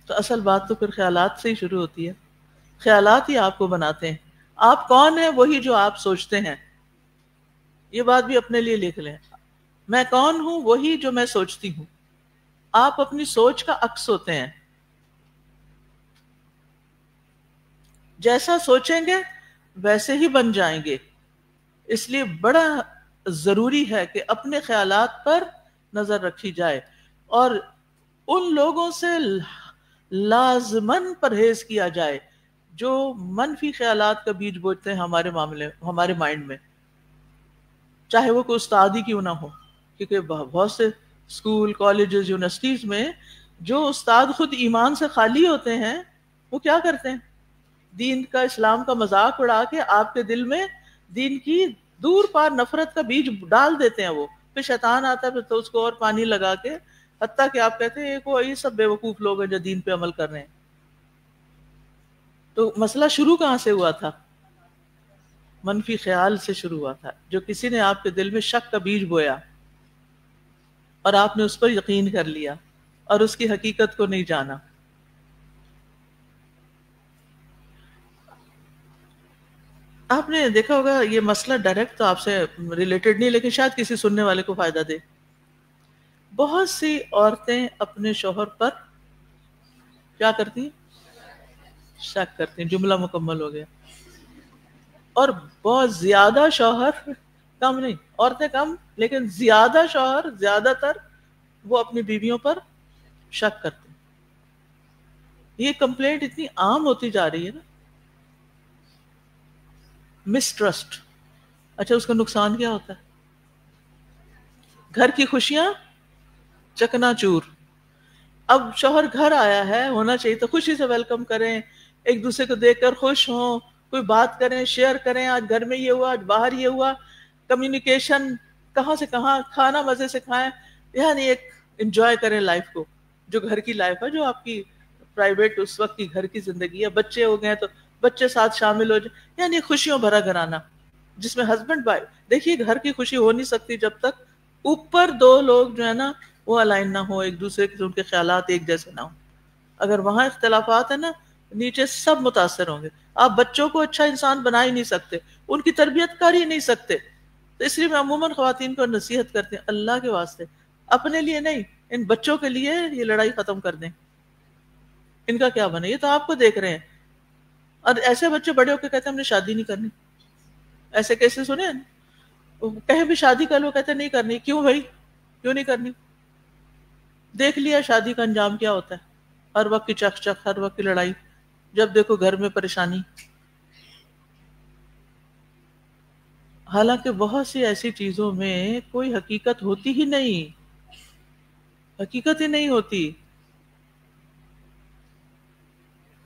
تو اصل بات تو پھر خیالات سے ہی شروع ہوتی ہے. خیالات ہی آپ کو بناتے ہیں. آپ کون ہیں؟ وہی جو آپ سوچتے ہیں. یہ بات بھی اپنے لیے لکھ لیں. میں کون ہوں؟ وہی جو میں سوچتی ہوں. آپ اپنی سوچ کا عکس ہوتے ہیں. جیسا سوچیں گے ویسے ہی بن جائیں گے. اس لیے بڑا ضروری ہے کہ اپنے خیالات پر نظر رکھی جائے اور ان لوگوں سے لازماً پرہیز کیا جائے جو منفی خیالات کا بیج بوتے ہیں ہمارے مائنڈ میں، چاہے وہ کوئی استاد ہی کیوں نہ ہو. کیونکہ بہت سے اسکول، کالجز، یونیورسٹیز میں جو استاد خود ایمان سے خالی ہوتے ہیں وہ کیا کرتے ہیں؟ دین کا، اسلام کا مذاق اڑا کے آپ کے دل میں دین کی دور پار نفرت کا بیج ڈال دیتے ہیں. وہ پھر شیطان آتا ہے پھر تو اس کو اور پانی لگا کے، حتیٰ کہ آپ کہتے ہیں یہ سب بے وقوف لوگ ہیں جو دین پہ عمل کر رہے ہیں. تو مسئلہ شروع کہاں سے ہوا تھا؟ منفی خیال سے شروع ہوا تھا. جو کسی نے آپ کے دل میں شک کا بیج بویا اور آپ نے اس پر یقین کر لیا اور اس کی حقیقت کو نہیں جانا. آپ نے دیکھا ہوگا یہ مسئلہ ڈائریکٹ تو آپ سے ریلیٹڈ نہیں، لیکن شاید کسی سننے والے کو فائدہ دے. بہت سی عورتیں اپنے شوہر پر کیا کرتی ہیں؟ شک کرتی ہیں. جملہ مکمل ہو گیا. اور بہت زیادہ شوہر، کم نہیں، عورتیں کم لیکن زیادہ شوہر، زیادہ تر وہ اپنی بیویوں پر شک کرتے ہیں. یہ کمپلینٹ اتنی عام ہوتی جا رہی ہے نا، مسٹرسٹ. اچھا اس کا نقصان کیا ہوتا ہے؟ گھر کی خوشیاں چکنا چور. اب شوہر گھر آیا ہے، ہونا چاہیے تو خوشی سے ویلکم کریں، ایک دوسرے کو دیکھ کر خوش ہوں، کوئی بات کریں، شیئر کریں، آج گھر میں یہ ہوا، آج باہر یہ ہوا، کمیونیکیشن کہاں سے کہاں، کھانا مزے سے کھائیں، یعنی ایک انجوائے کریں لائف کو، جو گھر کی لائف ہے، جو آپ کی پرائیویٹ اس وقت کی گھر کی زندگی ہے. بچے ہو گئے تو بچے ساتھ شامل ہو جائیں، یعنی خوشیوں بھرا گھرانہ جس میں ہسبینڈ وائف. دیکھیے گھر کی خوشی ہو نہیں سکتی جب تک اوپر دو لوگ جو ہے نا وہ الائن نہ ہو، ایک دوسرے کے ان کے خیالات ایک جیسے نہ ہوں. اگر وہاں اختلافات ہیں نا، نیچے سب متاثر ہوں گے. آپ بچوں کو اچھا انسان بنا ہی نہیں سکتے، ان کی تربیت کر ہی نہیں سکتے. تو اس لیے میں عموماً خواتین کو نصیحت کرتی ہوں، اللہ کے واسطے اپنے لیے نہیں، ان بچوں کے لیے یہ لڑائی ختم کر دیں. ان کا کیا بنے؟ یہ تو آپ کو دیکھ رہے ہیں. اور ایسے بچے بڑے ہو کے کہتے ہیں ہم نے شادی نہیں کرنی. ایسے کیسے سنے ہیں؟ کہیں بھی شادی کر لو کہتے نہیں کرنی. کیوں بھائی، کیوں نہیں کرنی؟ دیکھ لیا شادی کا انجام کیا ہوتا ہے. ہر وقت کی چک چک، ہر وقت کی لڑائی، جب دیکھو گھر میں پریشانی. حالانکہ بہت سی ایسی چیزوں میں کوئی حقیقت ہوتی ہی نہیں، حقیقت ہی نہیں ہوتی.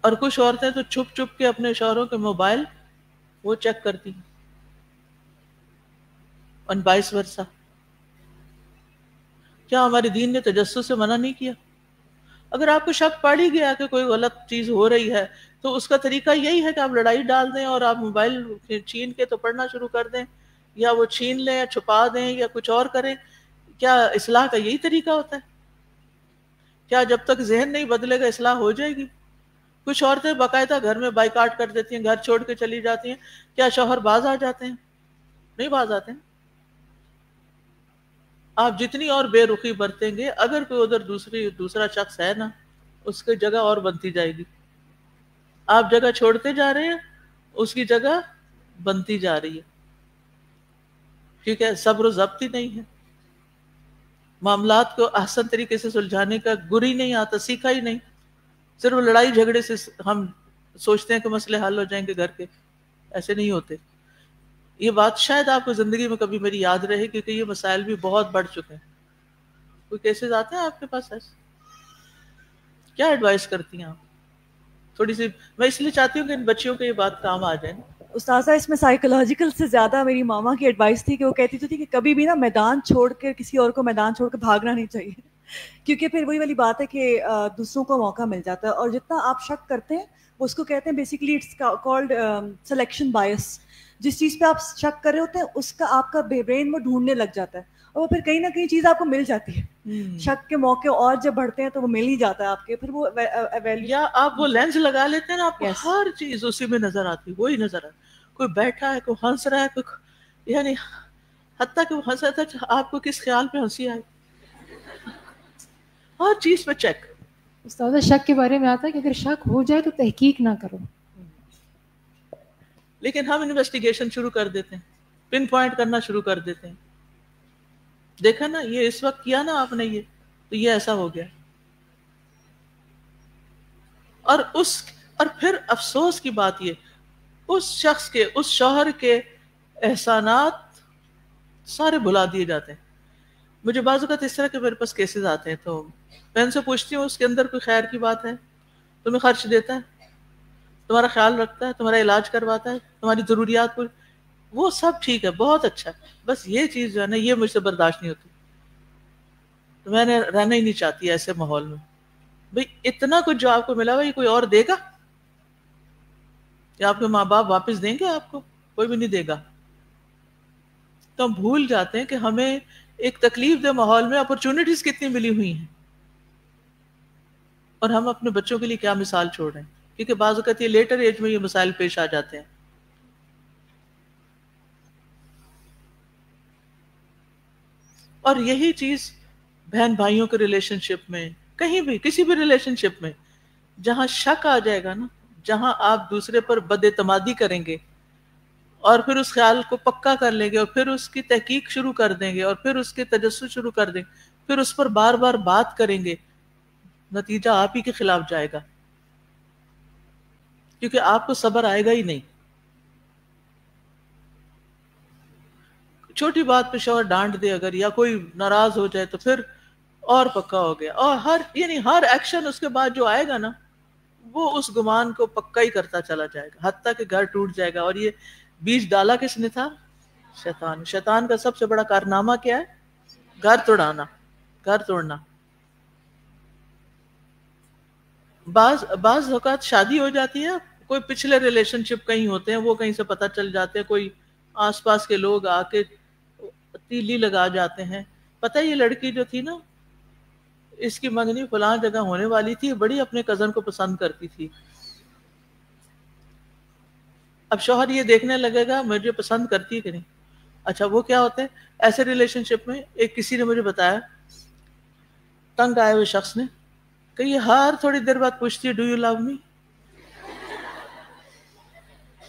اور کچھ عورتیں تو چھپ چھپ کے اپنے شوہروں کے موبائل وہ چیک کرتی ہیں، اور وائس ورثہ. کیا ہمارے دین نے تجسس سے منع نہیں کیا؟ اگر آپ کو شک پڑ ہی گیا کہ کوئی غلط چیز ہو رہی ہے تو اس کا طریقہ یہی ہے کہ آپ لڑائی ڈال دیں اور آپ موبائل چھین کے تو پڑھنا شروع کر دیں، یا وہ چھین لیں یا چھپا دیں یا کچھ اور کریں. کیا اصلاح کا یہی طریقہ ہوتا ہے؟ کیا جب تک ذہن نہیں بدلے گا اصلاح ہو جائے گی؟ کچھ عورتیں باقاعدہ گھر میں بائیکاٹ کر دیتی ہیں، گھر چھوڑ کے چلی جاتی ہیں. کیا شوہر باز آ جاتے ہیں؟ نہیں باز آتے ہیں. آپ جتنی اور بے رخی برتیں گے، اگر کوئی ادھر دوسرا شخص ہے نا، اس کی جگہ اور بنتی جائے گی. آپ جگہ چھوڑتے جا رہے ہیں، اس کی جگہ بنتی جا رہی ہے. ٹھیک ہے، صبر و ضبط ہی نہیں ہے، معاملات کو احسن طریقے سے سلجھانے کا گر ہی نہیں آتا، سیکھا ہی نہیں. صرف لڑائی جھگڑے سے ہم سوچتے ہیں کہ مسئلے حل ہو جائیں گے گھر کے. ایسے نہیں ہوتے. یہ بات شاید آپ کو زندگی میں کبھی میری یاد رہے، کیونکہ یہ مسائل بھی بہت بڑھ چکے ہیں. کوئی کیسز آتے ہیں آپ کے پاس ایسے؟ کیا ایڈوائز کرتی ہیں آپ؟ تھوڑی سی میں اس لیے چاہتی ہوں کہ ان بچیوں کے یہ بات کام آ جائے. استاذہ اس میں سائیکولوجیکل سے زیادہ میری ماما کی ایڈوائس تھی کہ وہ کہتی تھی کہ کبھی بھی نا میدان چھوڑ کے کسی اور کو میدان چھوڑ کے بھاگنا نہیں چاہیے. کیونکہ پھر وہی والی بات ہے کہ دوسروں کو موقع مل جاتا ہے, اور جتنا آپ شک کرتے ہیں وہ اس کو کہتے ہیں بیسیکلی اٹس کالڈ سلیکشن بائس. جس چیز پہ آپ شک کر رہے ہوتے ہیں اس کا آپ کا برین وہ ڈھونڈنے لگ جاتا ہے, اور وہ پھر کہیں نہ کہیں چیز آپ کو مل جاتی ہے. شک کے موقع اور جب بڑھتے ہیں تو وہ مل ہی جاتا ہے آپ کے, پھر وہ یا آپ وہ لینس لگا لیتے ہیں نا, آپ کو ہر چیز اسی میں نظر آتی ہے, وہی نظر آتی, کوئی بیٹھا ہے, کوئی ہنس رہا ہے, کوئی یعنی حتیٰ کہ وہ ہنس رہا تھا آپ کو کس خیال پہ ہنسی آئی, ہر چیز پہ چیک. استاد شک کے بارے میں آتا ہے کہ اگر شک ہو جائے تو تحقیق نہ کرو. لیکن ہم انویسٹیگیشن شروع کر دیتے ہیں, پن پوائنٹ کرنا شروع کر دیتے ہیں. دیکھا نا یہ اس وقت کیا نا آپ نے, یہ تو یہ ایسا ہو گیا. اور پھر افسوس کی بات یہ, اس شخص کے, اس شوہر کے احسانات سارے بھلا دیے جاتے ہیں. مجھے بعض اوقات اس طرح کے میرے پاس کیسز آتے ہیں تو میں ان سے پوچھتی ہوں اس کے اندر کوئی خیر کی بات ہے؟ تمہیں خرچ دیتا ہے, تمہارا خیال رکھتا ہے, تمہارا علاج کرواتا ہے, تمہاری ضروریات پوری, وہ سب ٹھیک ہے, بہت اچھا ہے, بس یہ چیز جو ہے نا یہ مجھ سے برداشت نہیں ہوتی, تو میں نے رہنا ہی نہیں چاہتی ایسے ماحول میں. بھئی اتنا کچھ جو آپ کو ملا ہوا یہ کوئی اور دے گا؟ یا آپ کے ماں باپ واپس دیں گے آپ کو؟ کوئی بھی نہیں دے گا. تو ہم بھول جاتے ہیں کہ ہمیں ایک تکلیف دہ ماحول میں اپرچونٹیز کتنی ملی ہوئی ہیں, اور ہم اپنے بچوں کے لیے کیا مثال چھوڑ رہے ہیں, کیونکہ بعض اوقات یہ لیٹر ایج میں یہ مسائل پیش آ جاتے ہیں. اور یہی چیز بہن بھائیوں کے ریلیشن شپ میں, کہیں بھی کسی بھی ریلیشن شپ میں جہاں شک آ جائے گا نا, جہاں آپ دوسرے پر بد اعتمادی کریں گے اور پھر اس خیال کو پکا کر لیں گے اور پھر اس کی تحقیق شروع کر دیں گے اور پھر اس کے تجسس شروع کر دیں گے, پھر اس پر بار بار بات کریں گے, نتیجہ آپ ہی کے خلاف جائے گا, کیونکہ آپ کو صبر آئے گا ہی نہیں. چھوٹی بات پہ شوہر ڈانٹ دے اگر, یا کوئی ناراض ہو جائے تو پھر اور پکا ہو گیا, اور ہر ایکشن اس کے بعد جو آئے گا نا وہ اس گمان کو پکا ہی کرتا چلا جائے گا, حتیٰ کہ گھر ٹوٹ جائے گا. اور یہ بیج ڈالا کس نے تھا؟ شیطان. شیطان کا سب سے بڑا کارنامہ کیا ہے؟ گھر توڑانا, گھر توڑنا. بعض اوقات شادی ہو جاتی ہے, کوئی پچھلے ریلیشن شپ کہیں ہوتے ہیں, وہ کہیں سے پتہ چل جاتے ہیں, کوئی آس پاس کے لوگ آ کے تیلی لگا جاتے ہیں, پتہ یہ لڑکی جو تھی نا اس کی منگنی فلاں جگہ ہونے والی تھی, بڑی اپنے کزن کو پسند کرتی تھی. اب شوہر یہ دیکھنے لگے گا مجھے پسند کرتی ہے کہ نہیں. اچھا وہ کیا ہوتا ہے ایسے ریلیشن شپ میں؟ ایک کسی نے مجھے بتایا, تنگ آئے ہوئے شخص نے, کہ یہ ہر تھوڑی دیر بعد پوچھتی ہے ڈو یو لو می.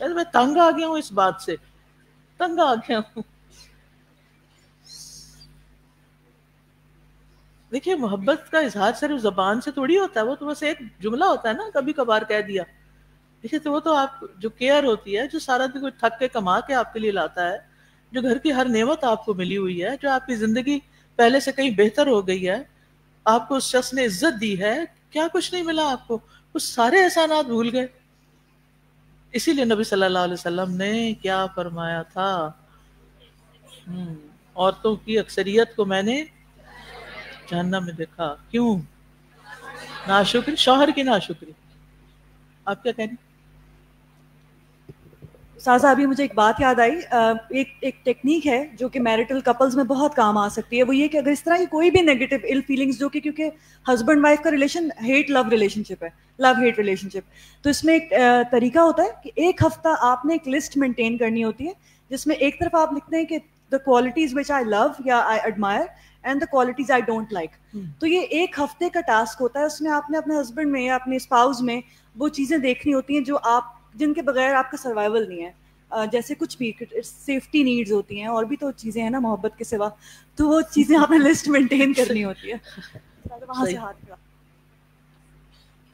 میں تنگ آ گیا ہوں اس بات سے, تنگ آ گیا ہوں. دیکھیے محبت کا اظہار صرف زبان سے تھوڑی ہوتا ہے, وہ تو بس ایک جملہ ہوتا ہے نا, کبھی کبھار کہہ دیا. دیکھیے تو وہ تو آپ جو کیئر ہوتی ہے, جو سارا دن کوئی تھک کے کما کے آپ کے لیے لاتا ہے, جو گھر کی ہر نعمت آپ کو ملی ہوئی ہے, جو آپ کی زندگی پہلے سے کہیں بہتر ہو گئی ہے, آپ کو اس شخص نے عزت دی ہے, کیا کچھ نہیں ملا آپ کو, وہ سارے احسانات بھول گئے. اسی لیے نبی صلی اللہ علیہ وسلم نے کیا فرمایا تھا, عورتوں کی اکثریت کو میں نے جہنم میں دیکھا. کیوں؟ ناشکری, شوہر کی ناشکری. آپ کیا کہہ رہے ہیں؟ سازا ابھی مجھے ایک بات یاد آئی, ایک ٹیکنیک ہے جو کہ میرٹل کپلز میں بہت کام آ سکتی ہے. وہ یہ کہ اگر اس طرح کی کوئی بھی نیگیٹو ال فیلنگز, جو کہ کیونکہ ہسبینڈ وائف کا ریلیشن ہیٹ لو ریلیشن شپ ہے, لو ہیٹ ریلیشن شپ, تو اس میں ایک طریقہ ہوتا ہے کہ ایک ہفتہ آپ نے ایک لسٹ مینٹین کرنی ہوتی ہے جس میں ایک طرف آپ لکھتے ہیں کہ the qualities which I love یا I admire and the qualities I don't like. تو یہ ایک ہفتے کا ٹاسک ہوتا ہے, اس میں آپ نے اپنے ہسبینڈ میں یا اپنے اسپاؤز میں وہ چیزیں دیکھنی ہوتی ہیں جو آپ, جن کے بغیر آپ کا سروائیول نہیں ہے, جیسے کچھ بھی سیفٹی نیڈز ہوتی ہیں, اور بھی تو چیزیں ہیں نا محبت کے سوا, تو وہ چیزیں آپ نے لسٹ مینٹین کرنی ہوتی ہے. وہاں سے ہاتھ پہ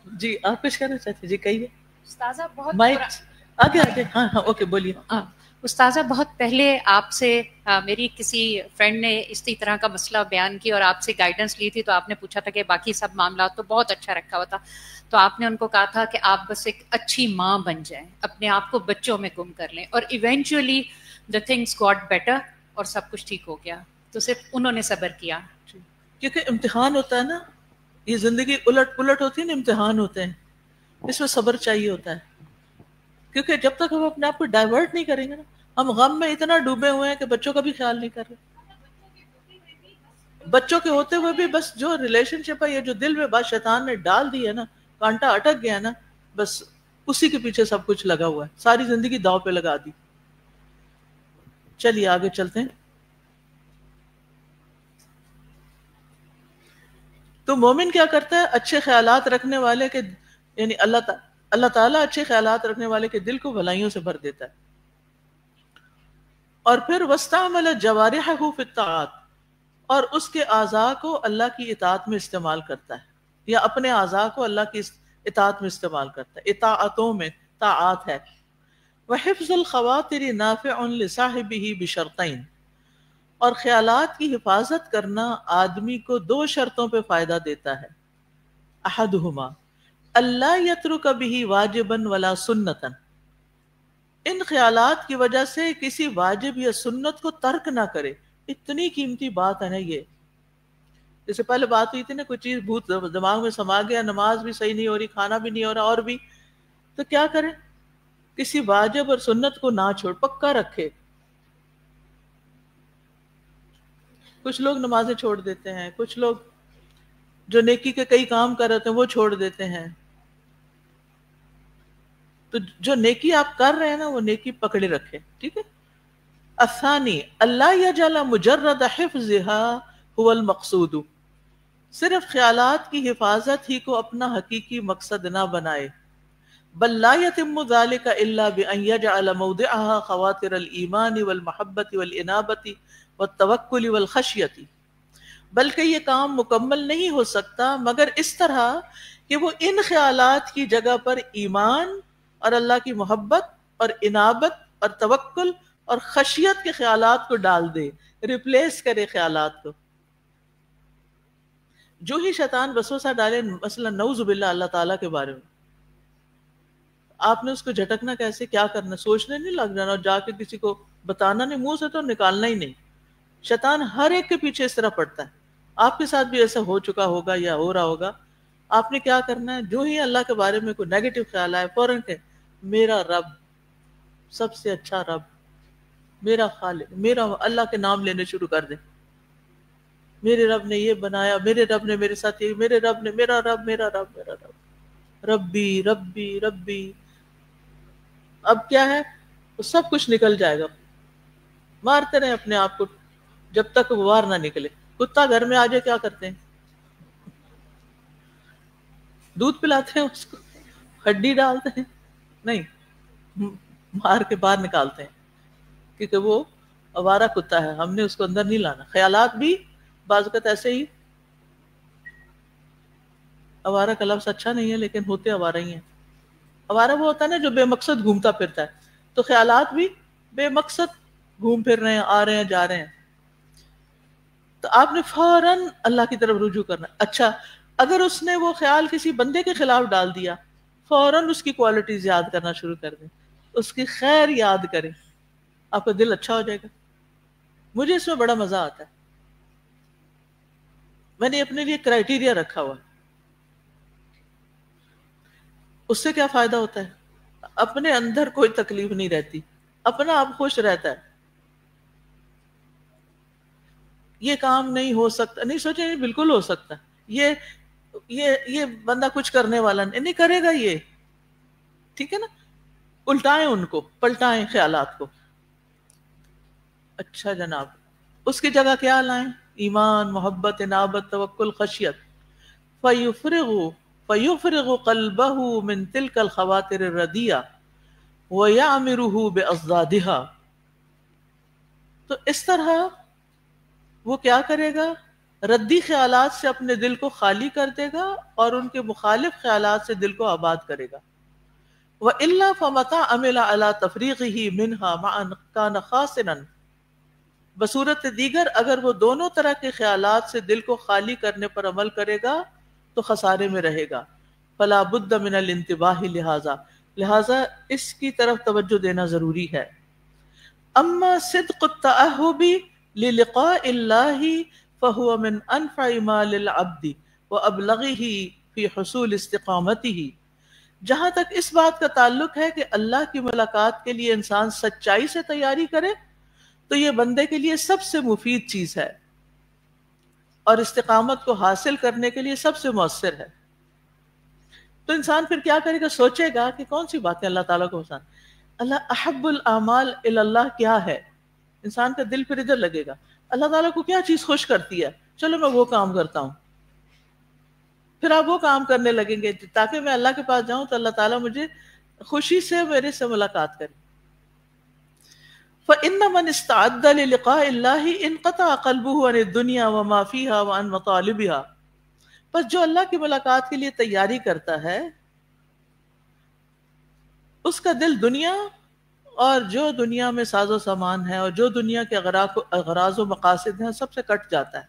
جی آپ کچھ کہنا چاہتے جی کہیے. استاذہ بہت آگے آگے, ہاں ہاں اوکے بولیے. استاذہ بہت پہلے آپ سے میری کسی فرینڈ نے اسی طرح کا مسئلہ بیان کی اور آپ سے گائیڈنس لی تھی, تو آپ نے پوچھا تھا کہ باقی سب معاملات تو بہت اچھا رکھا ہوا تھا, تو آپ نے ان کو کہا تھا کہ آپ بس ایک اچھی ماں بن جائیں, اپنے آپ کو بچوں میں گم کر لیں, اور eventually the things got better اور سب کچھ ٹھیک ہو گیا. تو صرف انہوں نے صبر کیا. کیونکہ امتحان ہوتا ہے نا، یہ زندگی الٹ پلٹ ہوتی ہے نا، امتحان ہوتے ہیں، اس میں صبر چاہیے ہوتا ہے. کیونکہ جب تک ہم اپنے آپ کو ڈائیورٹ نہیں کریں گے نا، ہم غم میں اتنا ڈوبے ہوئے ہیں کہ بچوں کا بھی خیال نہیں کر رہے. بچوں کے ہوتے ہوئے بھی بس جو ریلیشن شپ ہے، یہ جو دل میں بات شیطان نے ڈال دی ہے نا، کانٹا اٹک گیا نا، بس اسی کے پیچھے سب کچھ لگا ہوا ہے، ساری زندگی داؤ پہ لگا دی. چلیے آگے چلتے ہیں. تو مومن کیا کرتا ہے؟ اچھے خیالات رکھنے والے کے، یعنی اللہ تعالیٰ اچھے خیالات رکھنے والے کے دل کو بھلائیوں سے بھر دیتا ہے. اور پھر وَاسْتَعْمَلَ جَوَارِحَهُ فِي الطَّاعَاتِ، اور اس کے اعضاء کو اللہ کی اطاعت میں استعمال کرتا ہے، یا اپنے اعضاء کو اللہ کی اطاعت میں استعمال کرتا ہے. اطاعتوں میں طاعات ہے. وَحِفْظُ الْخَوَاطِرِ نَافِعٌ لِصَاحِبِهِ بِشَرْطَيْنِ، اور خیالات کی حفاظت کرنا آدمی کو دو شرطوں پہ فائدہ دیتا ہے. احدہما اللہ یترک بہ واجبا ولا سنتا، ان خیالات کی وجہ سے کسی واجب یا سنت کو ترک نہ کرے. اتنی قیمتی بات ہے نا یہ. جیسے پہلے بات ہوئی تھی نا، کوئی چیز بھوت دماغ میں سما گیا، نماز بھی صحیح نہیں ہو رہی، کھانا بھی نہیں ہو رہا، اور بھی، تو کیا کرے؟ کسی واجب اور سنت کو نہ چھوڑ، پکا رکھے. کچھ لوگ نمازیں چھوڑ دیتے ہیں، کچھ لوگ جو نیکی کے کئی کام کر رہے ہیں وہ چھوڑ دیتے ہیں. تو جو نیکی آپ کر رہے ہیں نا، وہ نیکی پکڑے رکھے، ٹھیک ہے. الثانی اللہ یجعل مجرد حفظها هو المقصود، صرف خیالات کی حفاظت ہی کو اپنا حقیقی مقصد نہ بنائے. بل لا يتم ذلك الا بان يجعل موضعها خواطر الايمان والمحبة والانابة والتوکل والخشیت، بلکہ یہ کام مکمل نہیں ہو سکتا مگر اس طرح کہ وہ ان خیالات کی جگہ پر ایمان اور اللہ کی محبت اور انابت اور توکل اور خشیت کے خیالات کو ڈال دے، ریپلیس کرے خیالات کو. جو ہی شیطان وسوسہ ڈالے، مثلا نعوذ باللہ اللہ تعالیٰ کے بارے میں، آپ نے اس کو جھٹکنا کیسے، کیا کرنا، سوچنے نہیں لگ جانا، اور جا کے کسی کو بتانا نہیں، منہ سے تو نکالنا ہی نہیں. شیطان ہر ایک کے پیچھے اس طرح پڑتا ہے. آپ کے ساتھ بھی ایسا ہو چکا ہوگا یا ہو رہا ہوگا. آپ نے کیا کرنا ہے؟ جو ہی اللہ کے بارے میں کوئی نیگیٹو خیال آئے، فوراً کہ میرا رب سب سے اچھا رب، میرا خالق، میرا اللہ کے نام لینے شروع کر دیں. میرے رب نے یہ بنایا، میرے رب نے میرے ساتھ یہ، میرے رب نے، میرا رب، میرا رب، میرا رب، ربی ربی ربی. اب کیا ہے؟ وہ سب کچھ نکل جائے گا. مارتے رہے اپنے آپ کو جب تک وہ وار نہ نکلے. کتا گھر میں آ جائے کیا کرتے ہیں؟ دودھ پلاتے ہیں اس کو، ہڈی ڈالتے ہیں؟ نہیں، مار کے باہر نکالتے ہیں، کیونکہ وہ آوارہ کتا ہے، ہم نے اس کو اندر نہیں لانا. خیالات بھی بعض اوقات ایسے ہی، آوارہ کا لفظ اچھا نہیں ہے لیکن ہوتے آوارہ ہی ہیں. آوارہ وہ ہوتا ہے نا جو بے مقصد گھومتا پھرتا ہے، تو خیالات بھی بے مقصد گھوم پھر رہے ہیں، آ رہے ہیں، جا رہے ہیں. تو آپ نے فوراً اللہ کی طرف رجوع کرنا. اچھا، اگر اس نے وہ خیال کسی بندے کے خلاف ڈال دیا، فوراً اس کی کوالٹیز یاد کرنا شروع کر دیں، اس کی خیر یاد کریں، آپ کا دل اچھا ہو جائے گا. مجھے اس میں بڑا مزہ آتا ہے. میں نے اپنے لیے کرائیٹیریا رکھا ہوا. اس سے کیا فائدہ ہوتا ہے؟ اپنے اندر کوئی تکلیف نہیں رہتی، اپنا آپ خوش رہتا ہے. یہ کام نہیں ہو سکتا، نہیں سوچے بالکل ہو سکتا، یہ بندہ کچھ کرنے والا نہیں کرے گا یہ، ٹھیک ہے نا. الٹائیں ان کو، پلٹائیں خیالات کو. اچھا جناب، اس کی جگہ کیا لائیں؟ ایمان، محبت، انابت، توکل، خشیت. فَيُفْرِغُ قَلْبَهُ مِن تِلْكَ الْخَوَاطِرِ الرَّدِيَّةِ وَيَعْمِرُهُ بِأَضْدَادِهَا. تو اس طرح وہ کیا کرے گا؟ ردی خیالات سے اپنے دل کو خالی کر دے گا اور ان کے مخالف خیالات سے دل کو آباد کرے گا. وَإِلَّا فَمَتَى عَمِلَ عَلَى تَفْرِيغِهِ مِنْهَا مَعًا كَانَ خَاسِرًا. بصورت دیگر اگر وہ دونوں طرح کے خیالات سے دل کو خالی کرنے پر عمل کرے گا تو خسارے میں رہے گا. فلا بد من الانتباہ، لہذا اس کی طرف توجہ دینا ضروری ہے. اما صدق التأہب للقاء اللہ فهو من انفع ما للعبد وابلغه في حصول استقامته. جہاں تک اس بات کا تعلق ہے کہ اللہ کی ملاقات کے لیے انسان سچائی سے تیاری کرے تو یہ بندے کے لیے سب سے مفید چیز ہے اور استقامت کو حاصل کرنے کے لیے سب سے مؤثر ہے. تو انسان پھر کیا کرے گا؟ سوچے گا کہ کون سی باتیں اللہ تعالیٰ کو پسند. اللہ احب الاعمال الی اللہ کیا ہے؟ انسان کا دل پھر ادھر لگے گا. اللہ تعالیٰ کو کیا چیز خوش کرتی ہے؟ چلو میں وہ کام کرتا ہوں. پھر آپ وہ کام کرنے لگیں گے تاکہ میں اللہ کے پاس جاؤں تو اللہ تعالیٰ مجھے خوشی سے میرے سے ملاقات کرے. فَإِنَّ مَنِ اسْتَعَدَّ لِلِقَاءِ اللَّهِ انْقَطَعَ قَلْبُهُ عَنِ الدُّنْيَا وَمَا فِيهَا وَعَنْ مَطَالِبِهَا. بس جو اللہ کی ملاقات کے لیے تیاری کرتا ہے اس کا دل دنیا اور جو دنیا میں ساز و سامان ہے اور جو دنیا کے اغراض و مقاصد ہیں سب سے کٹ جاتا ہے.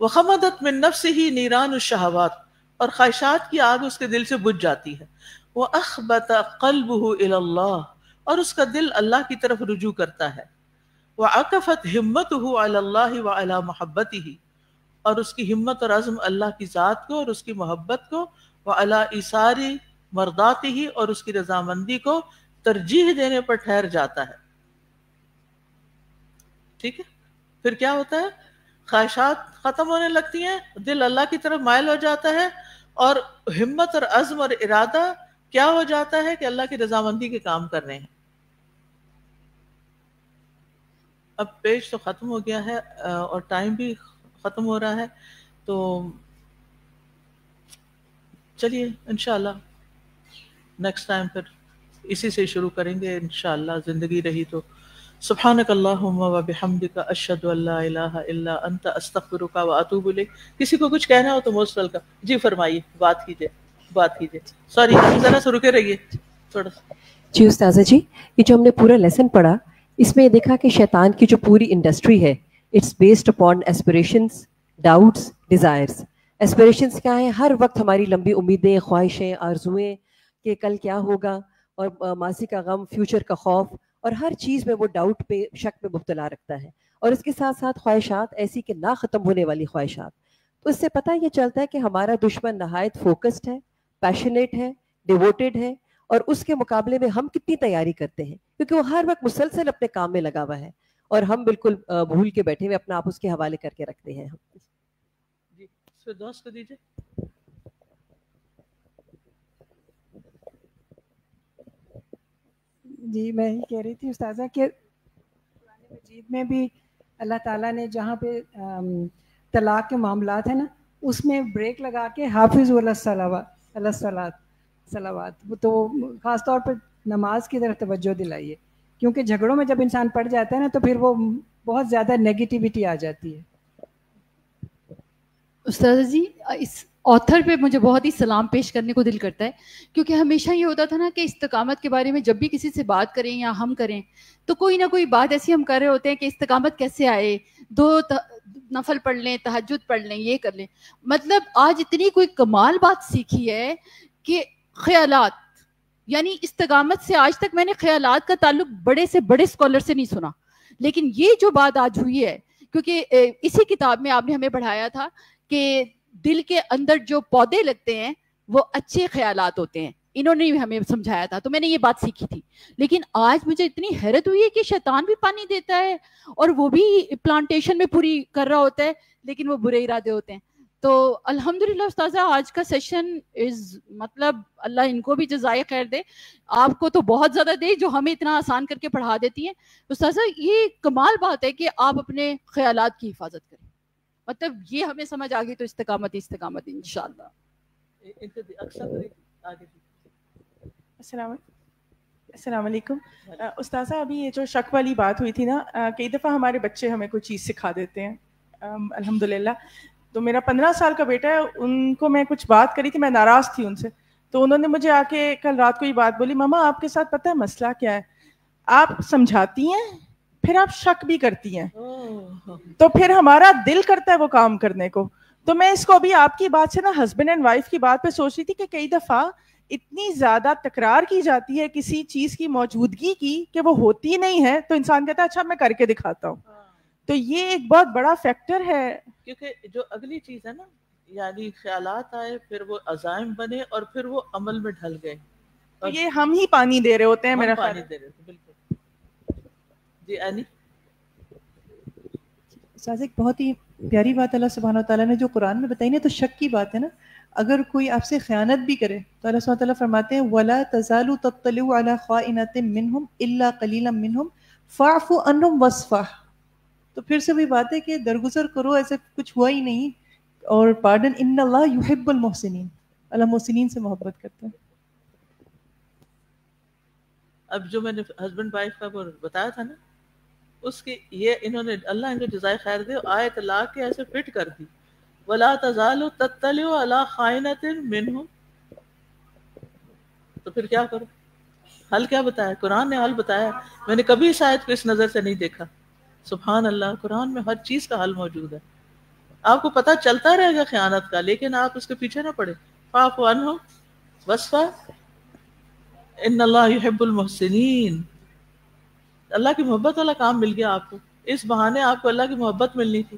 وَخَمَدَتْ مِن نَفْسِهِ نِيرَانُ الشَّهَوَاتِ. اور خواہشات کی آگ اس کے دل سے بجھ جاتی ہے. وَأَخْبَتَ قَلْبُهُ إِلَى اللَّهِ. اور اس کا دل اللہ کی طرف رجوع کرتا ہے. وَعَكَفَتْ هِمَّتُهُ عَلَى اللَّهِ وَعَلَى مَحَبَّتِهِ. اور اس کی ہمت اور عزم اللہ کی ذات کو اور اس کی محبت کو وَعَلَى إِيثَارِ مَرْضَاتِهِ اور اس کی رضامندی کو ترجیح دینے پر ٹھہر جاتا ہے. ٹھیک ہے. پھر کیا ہوتا ہے؟ خواہشات ختم ہونے لگتی ہیں, دل اللہ کی طرف مائل ہو جاتا ہے اور ہمت اور عزم اور ارادہ کیا ہو جاتا ہے کہ اللہ کی رضامندی کے کام کر رہے ہیں. اب پیج تو ختم ہو گیا ہے اور ٹائم بھی ختم ہو رہا ہے, تو چلیے انشاءاللہ نیکسٹ ٹائم پھر اسی سے شروع کریں گے انشاءاللہ, زندگی رہی تو. سبحانک اللہم و بحمدک اشہد ان لا الہ الا انت استغفرک و اتوب الیک. کسی کو کچھ کہنا ہو تو موسٹ ویلکم. جی فرمائیے, بات کیجیے. سوری ذرا سا رکے رہیے تھوڑا سا. جی استاذہ جی, یہ جو ہم نے پورا لیسن پڑھا اس میں یہ دیکھا کہ شیطان کی جو پوری انڈسٹری ہے it's based upon aspirations, doubts, desires. Aspirations کیا ہیں؟ ہر وقت ہماری لمبی امیدیں, خواہشیں, آرزوئیں کہ کل کیا ہوگا, اور ماضی کا غم, فیوچر کا خوف, اور ہر چیز میں وہ ڈاؤٹ پہ, شک پہ مبتلا رکھتا ہے. اور اس کے ساتھ ساتھ خواہشات ایسی کہ نہ ختم ہونے والی خواہشات. تو اس سے پتہ یہ چلتا ہے کہ ہمارا دشمن نہایت فوکسڈ ہے, پیشنیٹ ہے, ڈیووٹیڈ ہے, اور اس کے مقابلے میں ہم کتنی تیاری کرتے ہیں, کیونکہ وہ ہر وقت مسلسل اپنے کام میں لگا ہوا ہے اور ہم بالکل بھول کے بیٹھے ہوئے اپنا آپ اس کے حوالے کر کے رکھتے ہیں. جی فردوس کو دیجیے. جی میں ہی کہہ رہی تھی استاذہ کہ قرآن مجید میں بھی اللہ تعالیٰ نے جہاں پہ طلاق کے معاملات ہیں نا اس میں بریک لگا کے حافظ صلوات تو خاص طور پر نماز کی طرف توجہ دلائیے, کیونکہ جھگڑوں میں جب انسان پڑ جاتا ہے نا تو پھر وہ بہت زیادہ نیگیٹیوٹی آ جاتی ہے. استاذہ جی اس آتھر پہ مجھے بہت ہی سلام پیش کرنے کو دل کرتا ہے, کیونکہ ہمیشہ یہ ہوتا تھا نا کہ استقامت کے بارے میں جب بھی کسی سے بات کریں یا ہم کریں تو کوئی نہ کوئی بات ایسی ہم کر رہے ہوتے ہیں کہ استقامت کیسے آئے, 2 نفل پڑھ لیں, تہجد پڑھ لیں, یہ کر لیں. مطلب آج اتنی کوئی کمال بات سیکھی ہے کہ خیالات, یعنی استقامت سے آج تک میں نے خیالات کا تعلق بڑے سے بڑے اسکالر سے نہیں سنا, لیکن یہ جو بات آج ہوئی ہے, کیونکہ اسی کتاب میں آپ نے ہمیں پڑھایا تھا کہ دل کے اندر جو پودے لگتے ہیں وہ اچھے خیالات ہوتے ہیں, انہوں نے بھی ہمیں سمجھایا تھا, تو میں نے یہ بات سیکھی تھی. لیکن آج مجھے اتنی حیرت ہوئی ہے کہ شیطان بھی پانی دیتا ہے اور وہ بھی پلانٹیشن میں پوری کر رہا ہوتا ہے, لیکن وہ برے ارادے ہوتے ہیں. تو الحمدللہ استاذہ آج کا سیشن مطلب اللہ ان کو بھی جزائے خیر دے, آپ کو تو بہت زیادہ دے جو ہمیں اتنا آسان کر کے پڑھا دیتی ہیں. استاذہ یہ کمال بات ہے کہ آپ اپنے خیالات کی حفاظت کریں, مطلب یہ ہمیں سمجھ آ گئی تو استقامت انشاءاللہ. السلام علیکم استاذہ. ابھی یہ جو شک والی بات ہوئی تھی نا, کئی دفعہ ہمارے بچے ہمیں کوئی چیز سکھا دیتے ہیں الحمدللہ. تو میرا 15 سال کا بیٹا ہے, ان کو میں کچھ بات کری تھی, میں ناراض تھی ان سے, تو انہوں نے مجھے آ کے کل رات کو یہ بات بولی, ماما آپ کے ساتھ پتہ ہے مسئلہ کیا ہے, آپ سمجھاتی ہیں پھر آپ شک بھی کرتی ہیں, تو پھر ہمارا دل کرتا ہے وہ کام کرنے کو. تو میں اس کو ابھی آپ کی بات سے نا ہسبینڈ اینڈ وائف کی بات پہ سوچ رہی تھی کہ کئی دفعہ اتنی زیادہ تکرار کی جاتی ہے کسی چیز کی موجودگی کی کہ وہ ہوتی نہیں ہے, تو انسان کہتا ہے اچھا میں کر کے دکھاتا ہوں. تو یہ ایک بہت بڑا فیکٹر ہے. کیونکہ جو اگلی چیز ہے نا، یعنی خیالات آئے، پھر وہ عزائم بنے، اور پھر وہ عمل میں ڈھل گئے. تو یہ ہم ہی پانی دے رہے ہوتے ہیں میرا خیال پانی دے رہے تھے. بالکل. جی اینی. استاذ ایک بہت ہی پیاری بات اللہ سبحانہ وتعالیٰ نے جو قرآن میں بتائی نا، تو شک کی بات ہے نا. اگر کوئی آپ سے خیانت بھی کرے تو اللہ سبحانہ وتعالیٰ فرماتے ہیں وَلَا تَزَالُ تَطَّلِعُ عَلَىٰ خَائِنَةٍ مِّنْهُمْ إِلَّا قَلِيلًا مِّنْهُمْ فَاعْفُ عَنْهُمْ وَاصْفَحْ. تو پھر سے وہی بات ہے کہ درگزر کرو، ایسا کچھ ہوا ہی نہیں، اور پارڈن. ان اللہ یحب المحسنین، اللہ محسنین سے محبت کرتا ہے. اب جو میں نے ہسبینڈ وائف کا بتایا تھا نا، اس کی یہ انہوں نے اللہ ان کو جزائے خیر دے، آیت لا کے ایسے فٹ کر دی. وَلَا تَزَالُ تَطَّلِعُ عَلَىٰ خَائِنَةٍ مِّنْهُمْ. تو پھر کیا کرو؟ حل کیا بتایا؟ قرآن نے حل بتایا. میں نے کبھی اس آیت کو اس نظر سے نہیں دیکھا. سبحان اللہ، قرآن میں ہر چیز کا حل موجود ہے. آپ کو پتہ چلتا رہے گا خیانت کا، لیکن آپ اس کے پیچھے نہ پڑے. فاعف عنہم واصفح ان اللہ یحب المحسنین. اللہ کی محبت والا کام مل گیا آپ کو. اس بہانے آپ کو اللہ کی محبت ملنی تھی.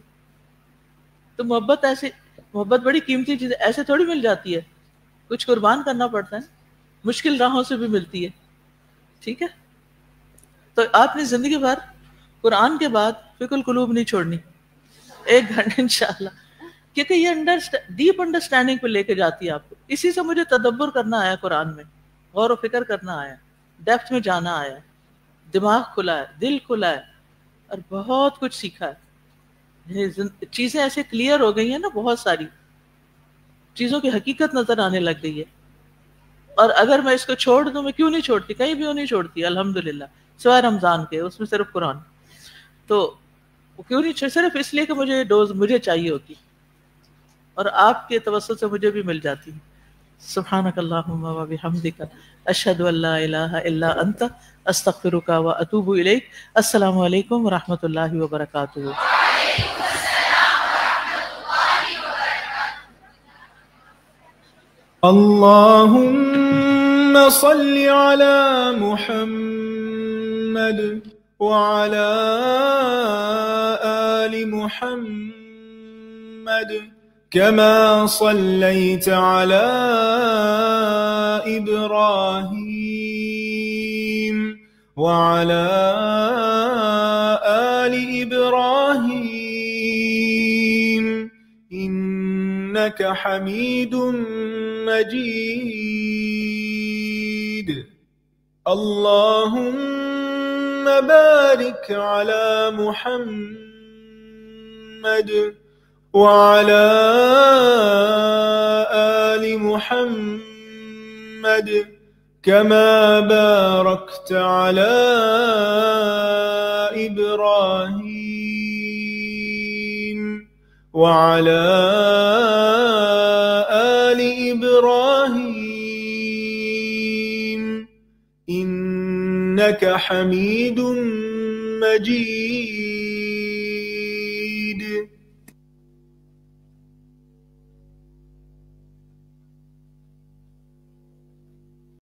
تو محبت ایسے، محبت بڑی قیمتی چیز ہے، ایسے تھوڑی مل جاتی ہے. کچھ قربان کرنا پڑتا ہے، مشکل راہوں سے بھی ملتی ہے. ٹھیک ہے. تو آپ نے زندگی بھر قرآن کے بعد فقہ القلوب نہیں چھوڑنی، 1 گھنٹے انشاءاللہ، کیونکہ یہ ڈیپ انڈرسٹینڈنگ پہ لے کے جاتی ہے آپ کو. اسی سے مجھے تدبر کرنا آیا قرآن میں، غور و فکر کرنا آیا، ڈیپتھ میں جانا آیا، دماغ کھلا ہے، دل کھلا ہے، اور بہت کچھ سیکھا ہے. چیزیں ایسے کلیئر ہو گئی ہیں نا، بہت ساری چیزوں کی حقیقت نظر آنے لگ گئی ہے. اور اگر میں اس کو چھوڑ دوں، میں کیوں نہیں چھوڑتی، کہیں بھی نہیں چھوڑتی الحمدللہ، سوائے رمضان کے، اس میں صرف قرآن. تو کیوں نہیں چھوڑ؟ صرف اس لیے کہ مجھے ڈوز مجھے چاہیے ہوتی، اور آپ کے توسط سے مجھے بھی مل جاتی. سبحانک اللہم و بحمدک اشہد ان لا الہ الا انت استغفرک و اتوب الیک. السلام علیکم و رحمۃ اللہ وبرکاتہ. اللهم صل على محمد وعلى آل محمد كما صليت على إبراهيم وعلى آل إبراهيم إنك حميد مجيد. اللهم بارك على محمد وعلى آل محمد كما باركت على إبراهيم وعلى آل إبراهيم إنك حميد مجيد.